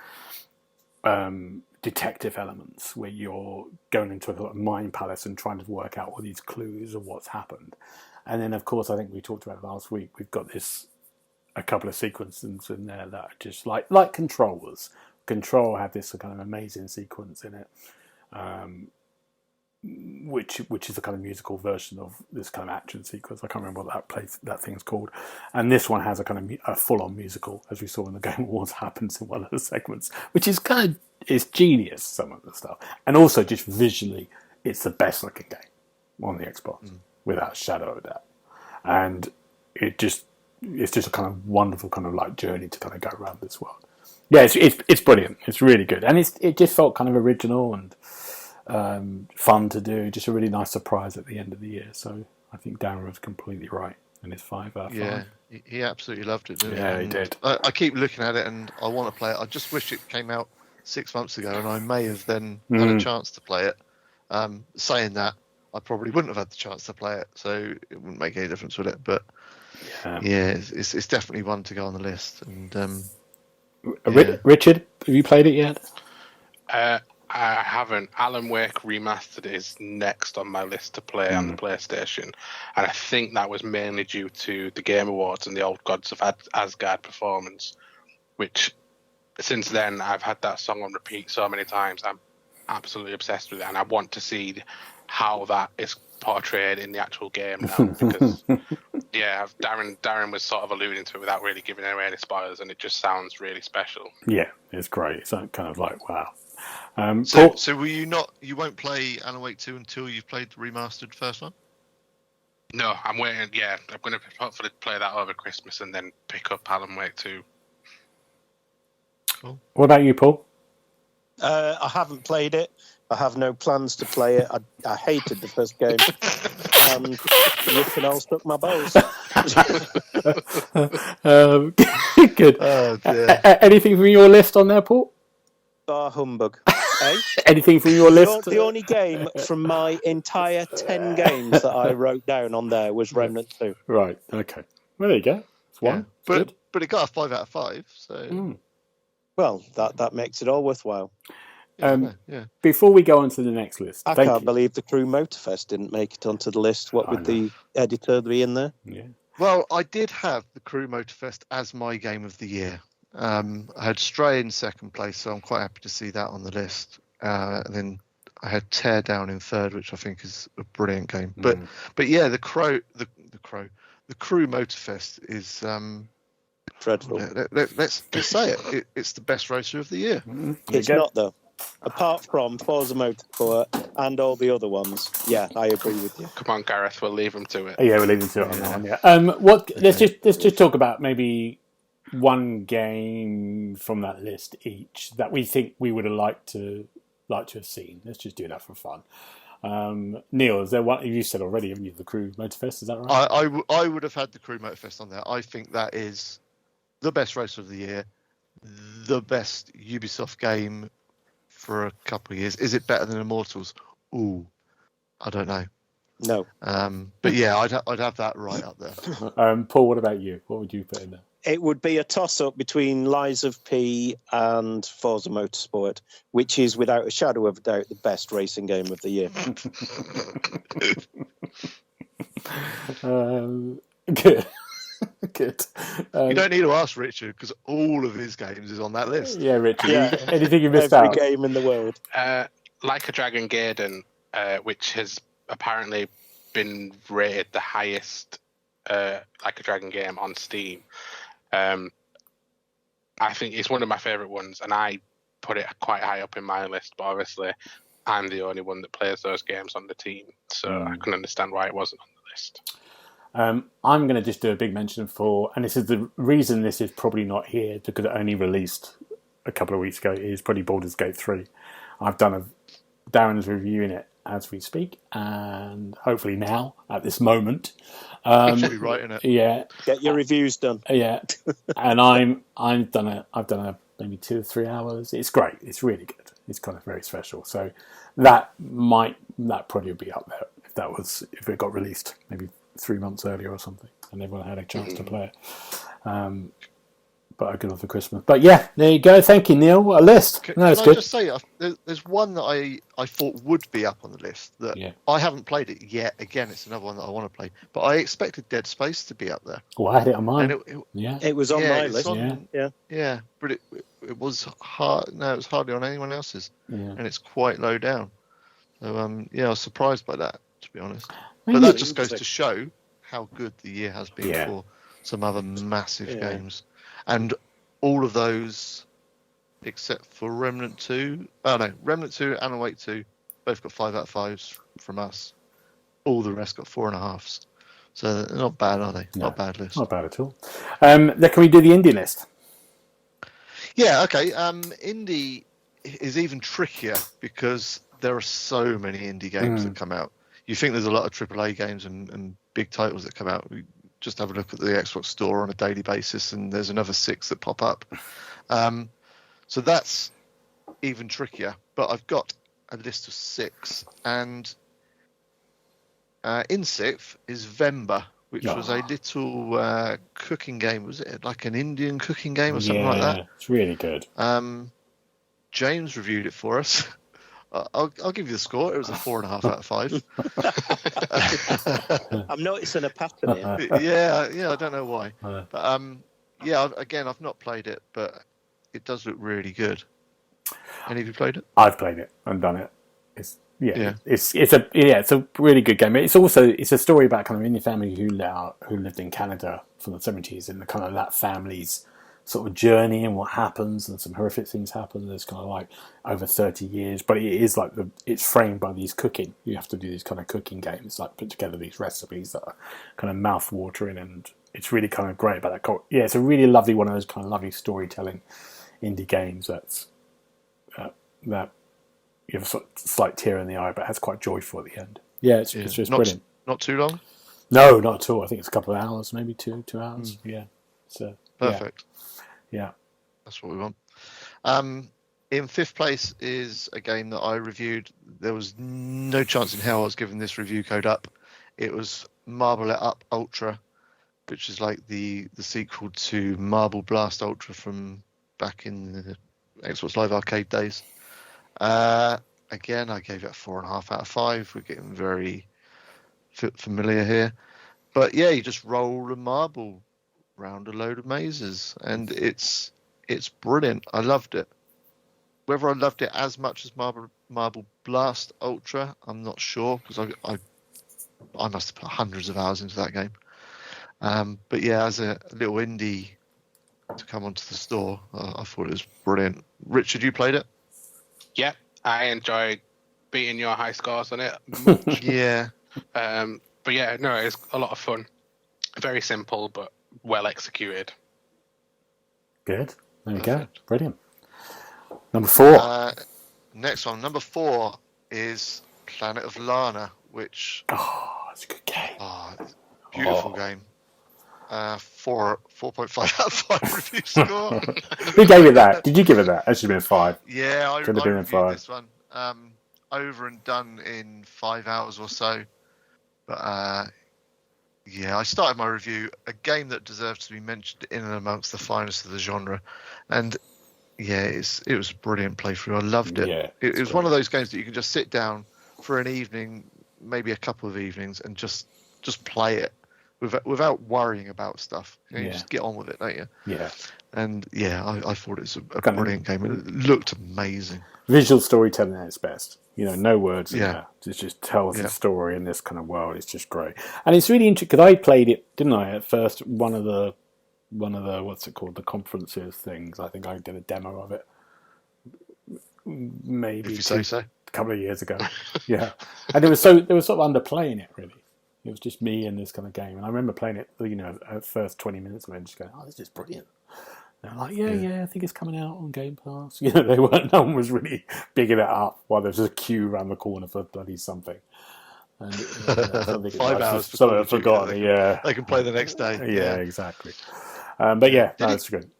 detective elements where you're going into a mind palace and trying to work out all these clues of what's happened. And then, of course, I think we talked about it last week. We've got a couple of sequences in there that are just like Control was. Control had this kind of amazing sequence in it, which is a kind of musical version of this kind of action sequence. I can't remember what that thing's called. And this one has a kind of a full-on musical, as we saw in the Game Awards, happens in one of the segments, which is kind of, it's genius, some of the stuff. And also just visually, it's the best looking game on the Xbox, without a shadow of a doubt. And it's just a kind of wonderful kind of like journey to kind of go around this world. Yeah, it's brilliant. It's really good. And it just felt kind of original and fun to do. Just a really nice surprise at the end of the year. So I think Darren was completely right in his 5 out of 5. Yeah, he absolutely loved it, didn't he? Yeah, he did. I keep looking at it and I want to play it. I just wish it came out 6 months ago and I may have then had a chance to play it. Saying that, I probably wouldn't have had the chance to play it, so it wouldn't make any difference with it. But yeah, it's definitely one to go on the list. And Richard, have you played it yet? I haven't. Alan Wake Remastered is next on my list to play on the PlayStation, and I think that was mainly due to the Game Awards and the Old Gods of Asgard performance, which since then I've had that song on repeat so many times. I'm absolutely obsessed with it, and I want to see how that is portrayed in the actual game now, because Darren was sort of alluding to it without really giving away any spoilers, and it just sounds really special. Yeah, it's great. It's kind of like, wow. So will you not? You won't play Alan Wake 2 until you've played the remastered first one? No, I'm waiting. Yeah, I'm going to hopefully play that over Christmas and then pick up Alan Wake 2. Cool. What about you, Paul? I haven't played it. I have no plans to play it. I hated the first game. You can all suck my balls. Good. Oh, dear. Anything from your list on there, Paul? Bar humbug. Eh? Anything from your list? The only game from my entire 10 games that I wrote down on there was Remnant 2. Right. Okay. Well, there you go. It's one. Yeah. But it got a 5 out of 5. So. Well, that makes it all worthwhile. Yeah. Before we go on to the next list, I can't believe the Crew Motorfest didn't make it onto the list. What with the editor being there? Yeah. Well, I did have the Crew Motorfest as my game of the year. I had Stray in second place, so I'm quite happy to see that on the list. And then I had Teardown in third, which I think is a brilliant game. But yeah, the Crew Motorfest is dreadful. Let's say it. It's the best racer of the year. It's not though. Apart from Forza Motorsport and all the other ones, yeah, I agree with you. Come on, Gareth, we'll leave him to it. Yeah, we'll leave him to it on that one. Yeah. Let's just talk about maybe one game from that list each that we think we would have liked to have seen. Let's just do that for fun. Neil, is there one you said already? Haven't you? The Crew Motorfest, is that right? I would have had the Crew Motorfest on there. I think that is the best racer of the year, the best Ubisoft game for a couple of years. Is it better than Immortals? Ooh, I don't know. No. But yeah, I'd have that right up there. Paul, what about you? What would you put in there? It would be a toss-up between Lies of P and Forza Motorsport, which is, without a shadow of a doubt, the best racing game of the year. Good. Good. You don't need to ask Richard because all of his games is on that list. Yeah, Richard. Yeah. Anything you missed Every out? game in the world. Like a Dragon Gaiden, which has apparently been rated the highest Like a Dragon game on Steam. I think it's one of my favourite ones, and I put it quite high up in my list, but obviously I'm the only one that plays those games on the team, so I can understand why it wasn't on the list. I'm going to just do a big mention for, and this is the reason this is probably not here because it only released a couple of weeks ago, is probably Baldur's Gate 3. Darren's reviewing it as we speak, and hopefully now, at this moment. Actually writing it. Yeah. Get your reviews done. Yeah. And I've done maybe 2 or 3 hours. It's great. It's really good. It's kind of very special. So that probably would be up there if it got released maybe 3 months earlier or something, and everyone had a chance to play it. But I good one for Christmas. But yeah, there you go. Thank you, Neil. What a list. Can I just say, there's one that I thought would be up on the list that I haven't played it yet. Again, it's another one that I want to play. But I expected Dead Space to be up there. Well, I had it on mine. It was on my list. Yeah, but it was hard. No, it was hardly on anyone else's, and it's quite low down. So I was surprised by that, to be honest. But that just goes to show how good the year has been for some other massive games. And all of those, except for Remnant 2, Remnant 2 and Alan Wake 2, both got 5 out of 5s from us. All the rest got 4.5s. So they're not bad, are they? No, not bad list. Not bad at all. Then can we do the indie list? Yeah, okay. Indie is even trickier because there are so many indie games that come out. You think there's a lot of AAA games and big titles that come out. We just have a look at the Xbox store on a daily basis, and there's another 6 that pop up. So that's even trickier. But I've got a list of 6, and in 6th is Vemba, which was a little cooking game. Was it like an Indian cooking game or something like that? Yeah, it's really good. James reviewed it for us. I'll give you the score. It was a 4.5 out of 5. I'm noticing a pattern here. Yeah, I don't know why. But again, I've not played it, but it does look really good. Any of you played it? I've played it and done it. It's a really good game. It's a story about kind of Indian family who lived in Canada from the 70s, and the kind of that family's sort of journey and what happens, and some horrific things happen. There's kind of like over 30 years, but it is like it's framed by these cooking. You have to do these kind of cooking games, like put together these recipes that are kind of mouth-watering, and it's really kind of great about that. Yeah, it's a really lovely one of those kind of lovely storytelling indie games that you have a slight tear in the eye, but has quite joyful at the end. Yeah, it's just brilliant. Not too long? No, not at all. I think it's a couple of hours, maybe 2 hours. Yeah. So perfect. Yeah. That's what we want. In fifth place is a game that I reviewed. There was no chance in hell I was giving this review code up. It was Marble It Up Ultra, which is like the sequel to Marble Blast Ultra from back in the Xbox Live Arcade days. Again, I gave it a 4.5 out of 5. We're getting very familiar here. But yeah, you just roll a marble round a load of mazes, and it's brilliant. I loved it. Whether I loved it as much as Marble Blast Ultra, I'm not sure, because I must have put hundreds of hours into that game. But yeah, as a little indie to come onto the store, I thought it was brilliant. Richard, you played it? Yeah, I enjoyed beating your high scores on it much. Yeah. But yeah, no, it's a lot of fun. Very simple, but well executed. Good. There we go. Brilliant. Number 4. Next one. Number 4 is Planet of Lana, which... Oh, it's a good game. Beautiful game. 4.5 out of 5 review score. Who gave it that? Did you give it that? That should have been 5. Yeah, I Could have been reviewed 5. this one. Over and done in 5 hours or so. But yeah, I started my review, a game that deserves to be mentioned in and amongst the finest of the genre. And yeah, it was a brilliant playthrough. I loved it. Yeah, it was one of those games that you can just sit down for an evening, maybe a couple of evenings, and just play it without worrying about stuff. You just get on with it, don't you? Yeah. And yeah, I thought it was a brilliant game. It looked amazing. Visual storytelling at its best. No words in there. It just tells the story in this kind of world. It's just great. And it's really interesting, because I played it, didn't I, at first, one of the what's it called, the conferences things. I think I did a demo of it maybe if you say so. A couple of years ago. Yeah. And they were sort of underplaying it, really. It was just me and this kind of game. And I remember playing it, at first 20 minutes of it and just going, oh, this is brilliant. They're like, yeah, I think it's coming out on Game Pass. They weren't. No one was really bigging it up while there was a queue around the corner for bloody something. And 5 hours. Something I've forgotten. Yeah, they can play the next day. Yeah, exactly. But yeah, that's good.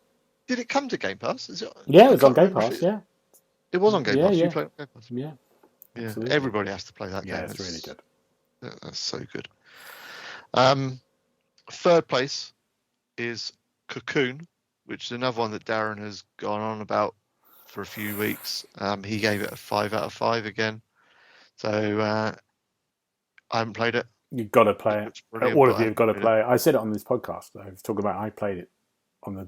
Did it come to Game Pass? Is it? Yeah, it was on Game Pass. Yeah, it was on Game Pass. Yeah. You played on Game Pass. Yeah, absolutely. Everybody has to play that game. Yeah, it's really good. That's so good. Third place is Cocoon, which is another one that Darren has gone on about for a few weeks. He gave it a 5 out of 5 again. So I haven't played it. You've got to play it. All of you have got to play it. I said it on this podcast. I was talking about I played it on the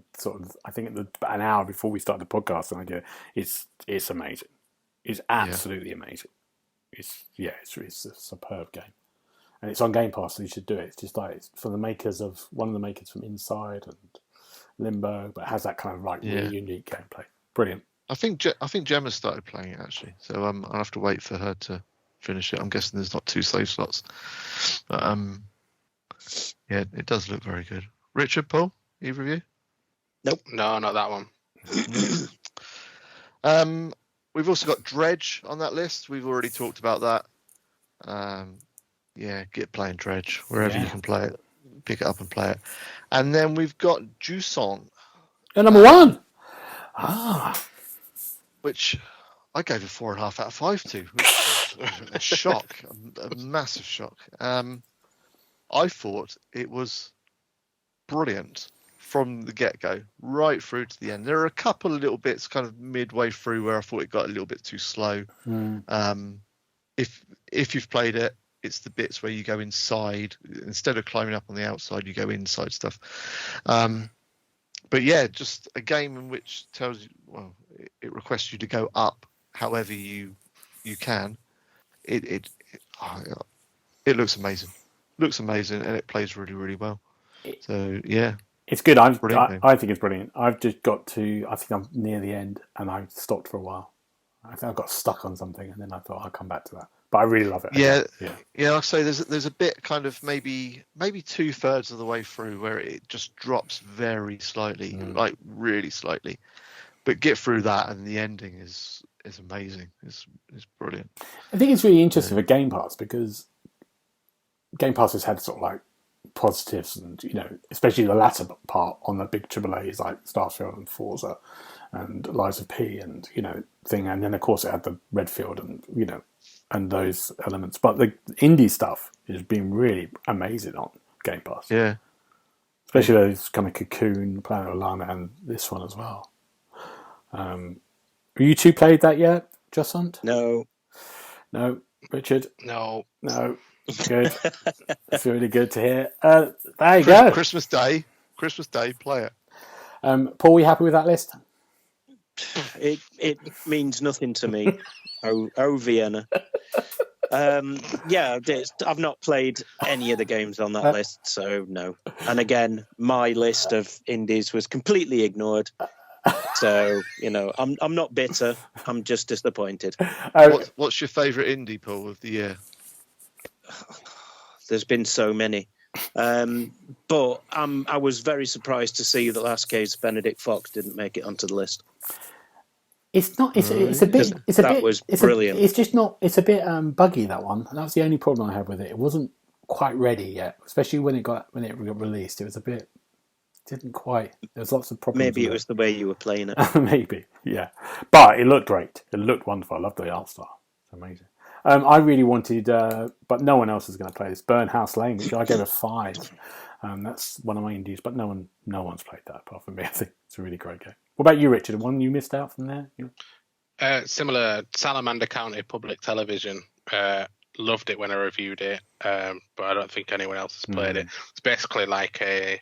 I think about an hour before we started the podcast, and I go, it's amazing. It's absolutely amazing. It's a superb game. And it's on Game Pass, so you should do it. It's just like it's from the makers of one of the makers from Inside and Limbo, but it has that kind of really unique gameplay. Brilliant. I think Gemma started playing it actually, so I'll have to wait for her to finish it. I'm guessing there's not 2 save slots, but yeah, it does look very good. Richard, Paul, either of you? Nope. No, not that one. We've also got Dredge on that list. We've already talked about that. Yeah, get playing Dredge wherever you can play it. Pick it up and play it. And then we've got Jusant. Number 1. Which I gave a 4.5 out of 5 to. Which was a shock, a massive shock. I thought it was brilliant from the get-go, right through to the end. There are a couple of little bits kind of midway through where I thought it got a little bit too slow. If you've played it, it's the bits where you go inside. Instead of climbing up on the outside, you go inside stuff. But yeah, just a game in which tells you, well, it requests you to go up however you can. It looks amazing. Looks amazing, and it plays really, really well. So yeah. It's good. I Brilliant think it's brilliant. I've just got to. I think I'm near the end, and I stopped for a while. I think I got stuck on something, and then I thought I'll come back to that. But I really love it. Yeah, yeah. Like I say, there's a bit kind of maybe 2/3 of the way through where it just drops very slightly, like really slightly. But get through that, and the ending is amazing. It's brilliant. I think it's really interesting for Game Pass because Game Pass has had sort of like positives, and especially the latter part on the big AAAs like Starfield and Forza and Lies of P and thing, and then of course it had the Redfield and and those elements. But the indie stuff has been really amazing on Game Pass. Yeah, especially those kind of Cocoon, Planet of Lana, and this one as well. Have you two played that yet, Just Hunt? No. Richard? No. Good. It's really good to hear. There you go. Christmas Day, play it. Paul, you happy with that list? It means nothing to me. Oh, Vienna. I've not played any of the games on that list, so no. And again, my list of indies was completely ignored. So I'm not bitter. I'm just disappointed. What's your favourite indie, Paul, of the year? There's been so many, but I was very surprised to see that last case Benedict Fox didn't make it onto the list. It's not. It's a bit. That was brilliant. It's just not. It's a bit buggy, that one. And that's the only problem I have with it. It wasn't quite ready yet, especially when it got released. It was a bit. Didn't quite. There's lots of problems. Maybe it was the way you were playing it. Maybe, yeah. But it looked great. It looked wonderful. I love the art style. It's amazing. I really wanted, but no one else is going to play this. Burnhouse Lane, which I gave a 5. That's one of my indies, but no one's played that apart from me. I think it's a really great game. What about you, Richard? One you missed out from there? Similar, Salamander County Public Television. Loved it when I reviewed it, but I don't think anyone else has played it. It's basically like a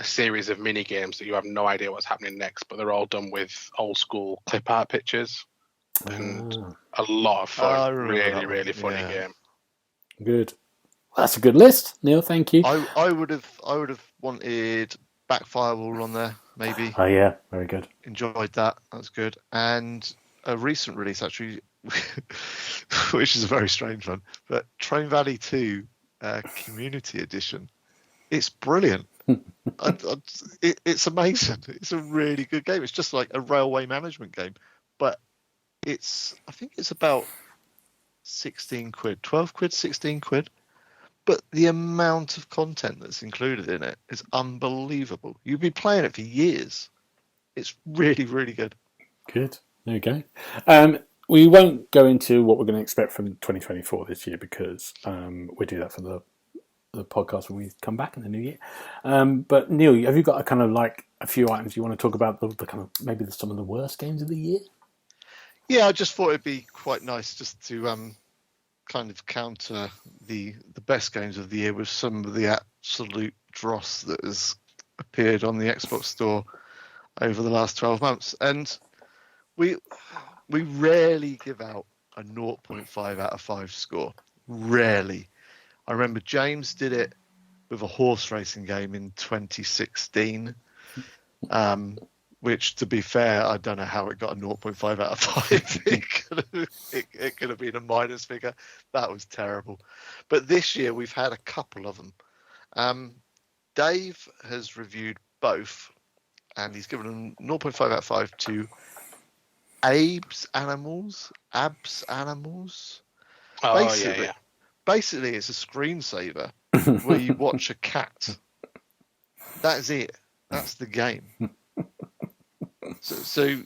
series of mini games that you have no idea what's happening next, but they're all done with old school clip art pictures. And a lot of fun. Really funny game. Good. Well, that's a good list, Neil. Thank you. I would have wanted Back Firewall on there, maybe. Oh yeah, very good. Enjoyed that. That's good. And a recent release actually, which is a very strange one, but Train Valley 2 Community Edition. It's brilliant. It's amazing. It's a really good game. It's just like a railway management game, but I think it's about 16 quid, 12 quid, 16 quid. But the amount of content that's included in it is unbelievable. You'll be playing it for years. It's really, really good. Good. There you go. We won't go into what we're going to expect from 2024 this year because we do that for the podcast when we come back in the new year. But Neil, have you got a kind of like a few items you want to talk about the kind of maybe some of the worst games of the year? Yeah, I just thought it'd be quite nice just to kind of counter the best games of the year with some of the absolute dross that has appeared on the Xbox Store over the last 12 months. And we rarely give out a 0.5 out of 5 score. Rarely. I remember James did it with a horse racing game in 2016. Which, to be fair, I don't know how it got a 0.5 out of 5. It could have been a minus figure. That was terrible. But this year, we've had a couple of them. Dave has reviewed both, and he's given them 0.5 out of 5 to Abs Animals. Oh, yeah. Basically, it's a screensaver where you watch a cat. That is it. That's the game. So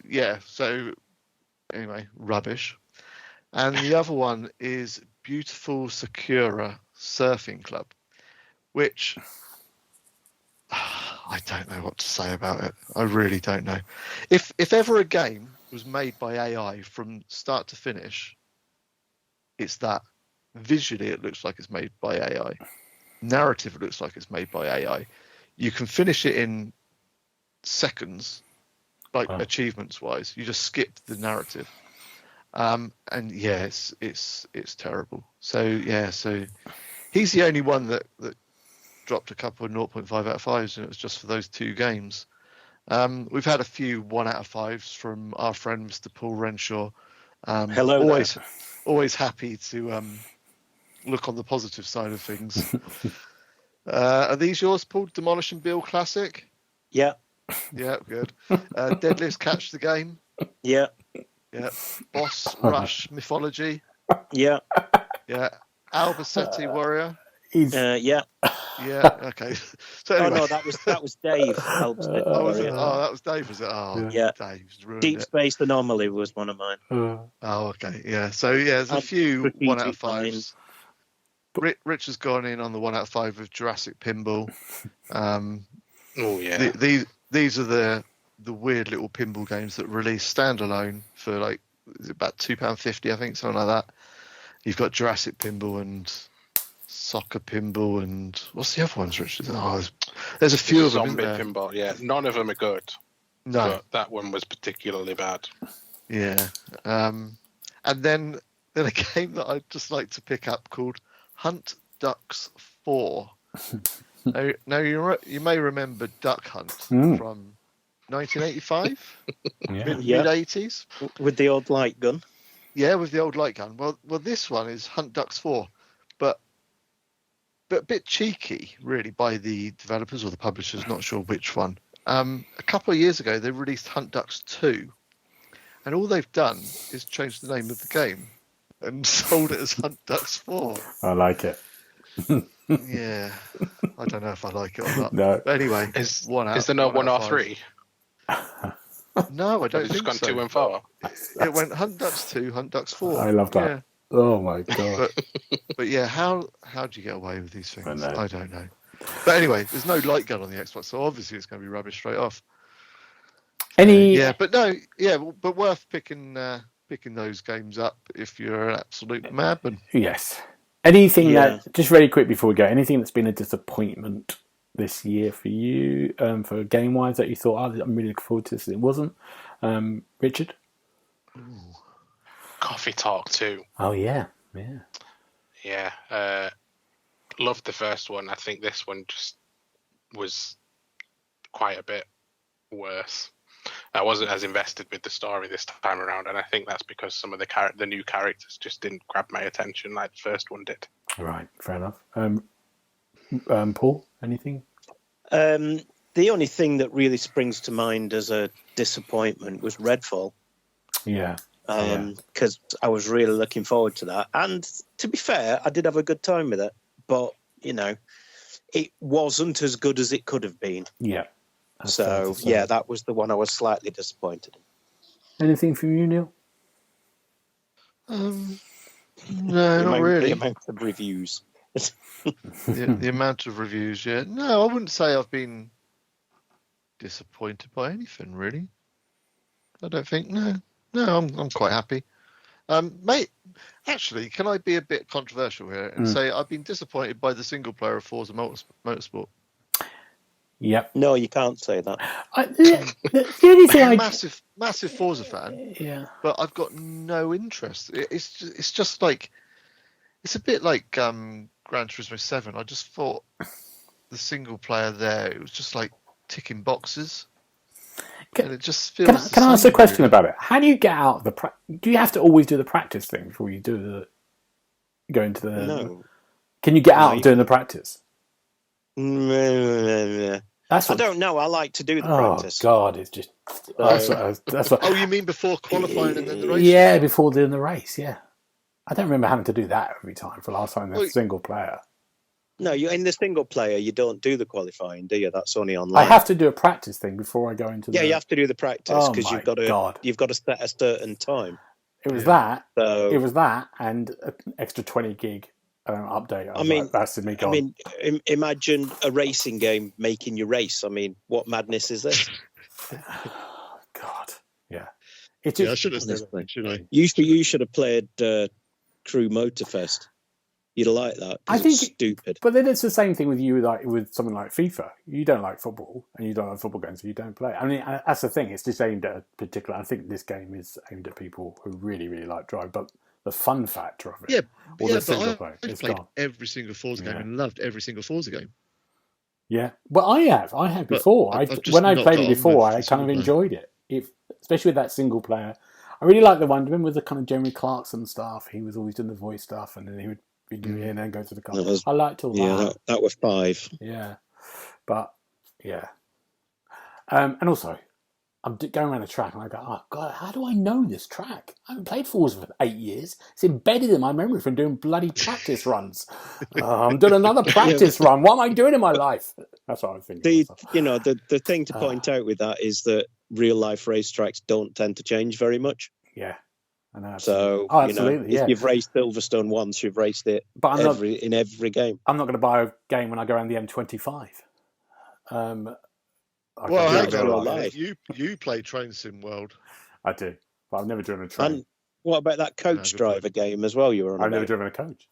anyway, rubbish. And the other one is Beautiful Sakura Surfing Club, which I don't know what to say about it. I really don't know. If ever a game was made by AI from start to finish, it's that. Visually, it looks like it's made by AI. Narrative, it looks like it's made by AI. You can finish it in seconds, like achievements wise. You just skip the narrative, and yeah, it's terrible. So he's the only one that dropped a couple of 0.5 out of 5s, and it was just for those 2 games. We've had a few 1 out of 5s from our friend Mr. Paul Renshaw. Hello. Always happy to look on the positive side of things. Are these yours, Paul? Demolish and Build Classic? Yeah. Yeah, good. Deadlifts Catch the Game? Yeah. Yeah. Boss Rush Mythology? Yeah. Yeah. Albacete Warrior? Yeah. Yeah, okay. So anyway. Oh no, that was Dave. That was Dave, was it? Oh, yeah. Dave's ruined Deep it. Space Anomaly was one of mine. Oh, okay. Yeah. So there's a few 1 out of 5s. Rich has gone in on the 1 out of 5 with Jurassic Pinball. Oh yeah. These are the weird little pinball games that release standalone for like about £2.50, I think, something like that. You've got Jurassic Pinball and Soccer Pinball and what's the other ones, Richard? Oh, there's a few of them. Zombie Pinball, yeah. None of them are good. No, but that one was particularly bad. Yeah, and then a game that I'd just like to pick up called Hunt Ducks 4. now you may remember Duck Hunt from 1985, mid 80s, with the old light gun. Yeah, with the old light gun. Well, this one is Hunt Ducks 4, but a bit cheeky, really, by the developers or the publishers. Not sure which one. A couple of years ago, they released Hunt Ducks 2, and all they've done is change the name of the game and sold it as Hunt Ducks 4. I like it. Yeah, I don't know if I like it or not. No. But anyway, is there no 1 or 3? No, I don't think it's gone so. 2 and 4. It went Hunt Ducks 2, Hunt Ducks 4. I love that. Yeah. Oh my god! But yeah, how do you get away with these things? I don't know. But anyway, there's no light gun on the Xbox, so obviously it's going to be rubbish straight off. But worth picking those games up if you're an absolute madman. Yes. Anything that, just very quick before we go, anything that's been a disappointment this year for you, for game wise, that you thought, I'm really looking forward to this, it wasn't? Richard? Ooh. Coffee Talk 2. Oh yeah. Yeah. Loved the first one. I think this one just was quite a bit worse. I wasn't as invested with the story this time around, and I think that's because some of the new characters just didn't grab my attention like the first one did. Right, fair enough. Paul, anything? The only thing that really springs to mind as a disappointment was Redfall. Yeah. Because I was really looking forward to that. And to be fair, I did have a good time with it. But, it wasn't as good as it could have been. Yeah. So, that was the one I was slightly disappointed in. Anything from you, Neil? No, not really. The amount of reviews. the amount of reviews, yeah. No, I wouldn't say I've been disappointed by anything, really. I don't think, no, I'm quite happy. Mate, actually, can I be a bit controversial here and say I've been disappointed by the single player of Forza Motorsport? Yep. No, you can't say that. The only thing I'm a massive Forza fan. Yeah. But I've got no interest. It's just like, it's a bit like Gran Turismo 7. I just thought the single player there, it was just like ticking boxes. And it just feels. Can I ask a question about it? How do you get out the? Do you have to always do the practice thing before you go into the? No. Can you get out doing the practice? I don't know. I like to do the practice. Oh God, it's just that's what. Oh, you mean before qualifying and then the race? Yeah, before doing the race. Yeah, I don't remember having to do that every time. For last time, the single player. No, you in the single player, you don't do the qualifying, do you? That's only online. I have to do a practice thing before I go into. Yeah, you have to do the practice because you've got to set a certain time. It was that. So, it was that, and an extra 20 gig update. I mean, that's me gone. I mean, imagine a racing game making you race. I mean, what madness is this? God, yeah. I should have said that, should I? You should have played Crew Motorfest. You'd like that. I think it's stupid. But then it's the same thing with you, like with something like FIFA. You don't like football, and you don't like football games, so you don't play. I mean, that's the thing. It's just aimed at a particular. I think this game is aimed at people who really, really like drive, but the fun factor of it, the single play, I've played every single Forza game and loved every single Forza game. Yeah, well, I have But before. I've just when I not played got it on before, with I the kind of single enjoyed it. Especially with that single player. I really like the one. Remember with the kind of Jeremy Clarkson stuff? He was always doing the voice stuff, and then he would be doing it and then go to the car. I liked all that. That was 5. Yeah, but yeah, and also I'm going around the track and I go, oh God, how do I know this track? I haven't played Forza for 8 years. It's embedded in my memory from doing bloody practice runs. I'm doing another practice run. What am I doing in my life? That's what I'm thinking. The thing to point out with that is that real life racetracks don't tend to change very much. Yeah. I know, so absolutely, if you've raced Silverstone once, you've raced it in every game. I'm not going to buy a game when I go around the M25. You play Train Sim World. I do, but I've never driven a train. And what about that coach driver game as well? I've never driven a coach.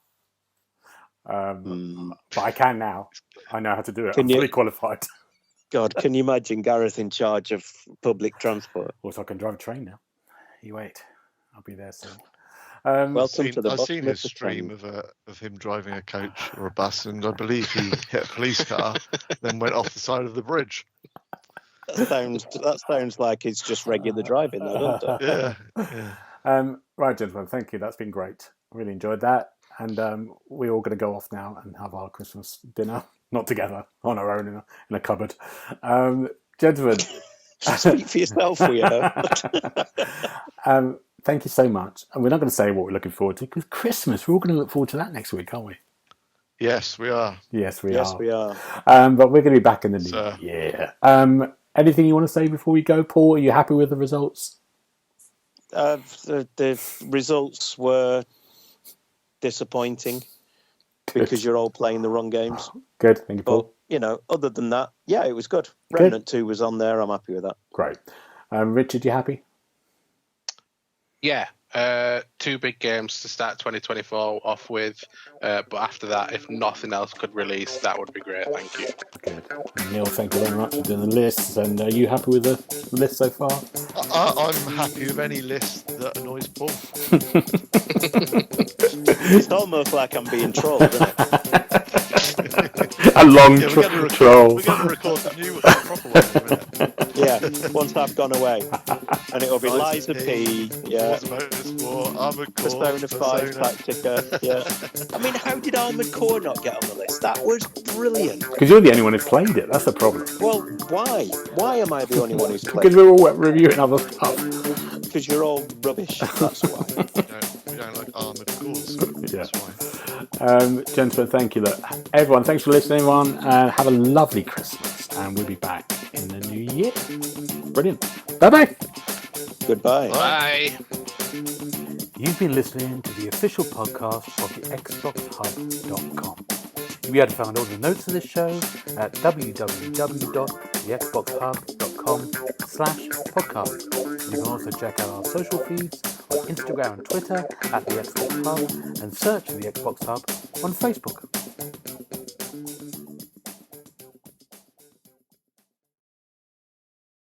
But I can now. I know how to do it. I'm fully qualified. God, can you imagine Gareth in charge of public transport? Also, I can drive a train now. You wait. I'll be there soon. I've seen his stream of him driving a coach or a bus, and I believe he hit a police car, then went off the side of the bridge. That sounds like it's just regular driving, though, doesn't it? Yeah. Right, gentlemen, thank you. That's been great. Really enjoyed that. And we're all going to go off now and have our Christmas dinner, not together, on our own in a cupboard. Gentlemen. Speak for yourself, weirdo. Thank you so much. And we're not going to say what we're looking forward to because Christmas, we're all going to look forward to that next week, aren't we? Yes, we are. Yes, we are. But we're going to be back in the new year. Anything you want to say before we go, Paul? Are you happy with the results? The results were disappointing because you're all playing the wrong games. Good, thank you, Paul. But, other than that, it was good. Remnant 2 was on there. I'm happy with that. Great. Richard, you happy? Yeah. 2 big games to start 2024 off with, but after that, if nothing else could release, that would be great. Thank you. Good. Neil, thank you very much for doing the lists. And are you happy with the list so far? I'm happy with any list that annoys Paul. It's almost like I'm being trolled, isn't it? A long troll. We're going to record the new proper one in a minute. Yeah, once I've gone away. And it'll be Liza P. Yeah. Motorsport, Armored Core. Persona 5 Tactica. Yeah. I mean, how did Armored Core not get on the list? That was brilliant. Because you're the only one who's played it. That's the problem. Well, why? Why am I the only one who's played it? Because we're all reviewing other stuff. Because you're all rubbish. That's why. We don't like Armored Cores. Yeah. Gentlemen, thank you. Look, everyone, thanks for listening, everyone. Have a lovely Christmas, and we'll be back in the new year. Brilliant. Bye-bye. Goodbye. Bye. You've been listening to the official podcast of TheXboxHub.com. You'll be able to find all the notes of this show at www.thexboxhub.com/podcast. You can also check out our social feeds on Instagram and Twitter at The Xbox Hub and search for The Xbox Hub on Facebook.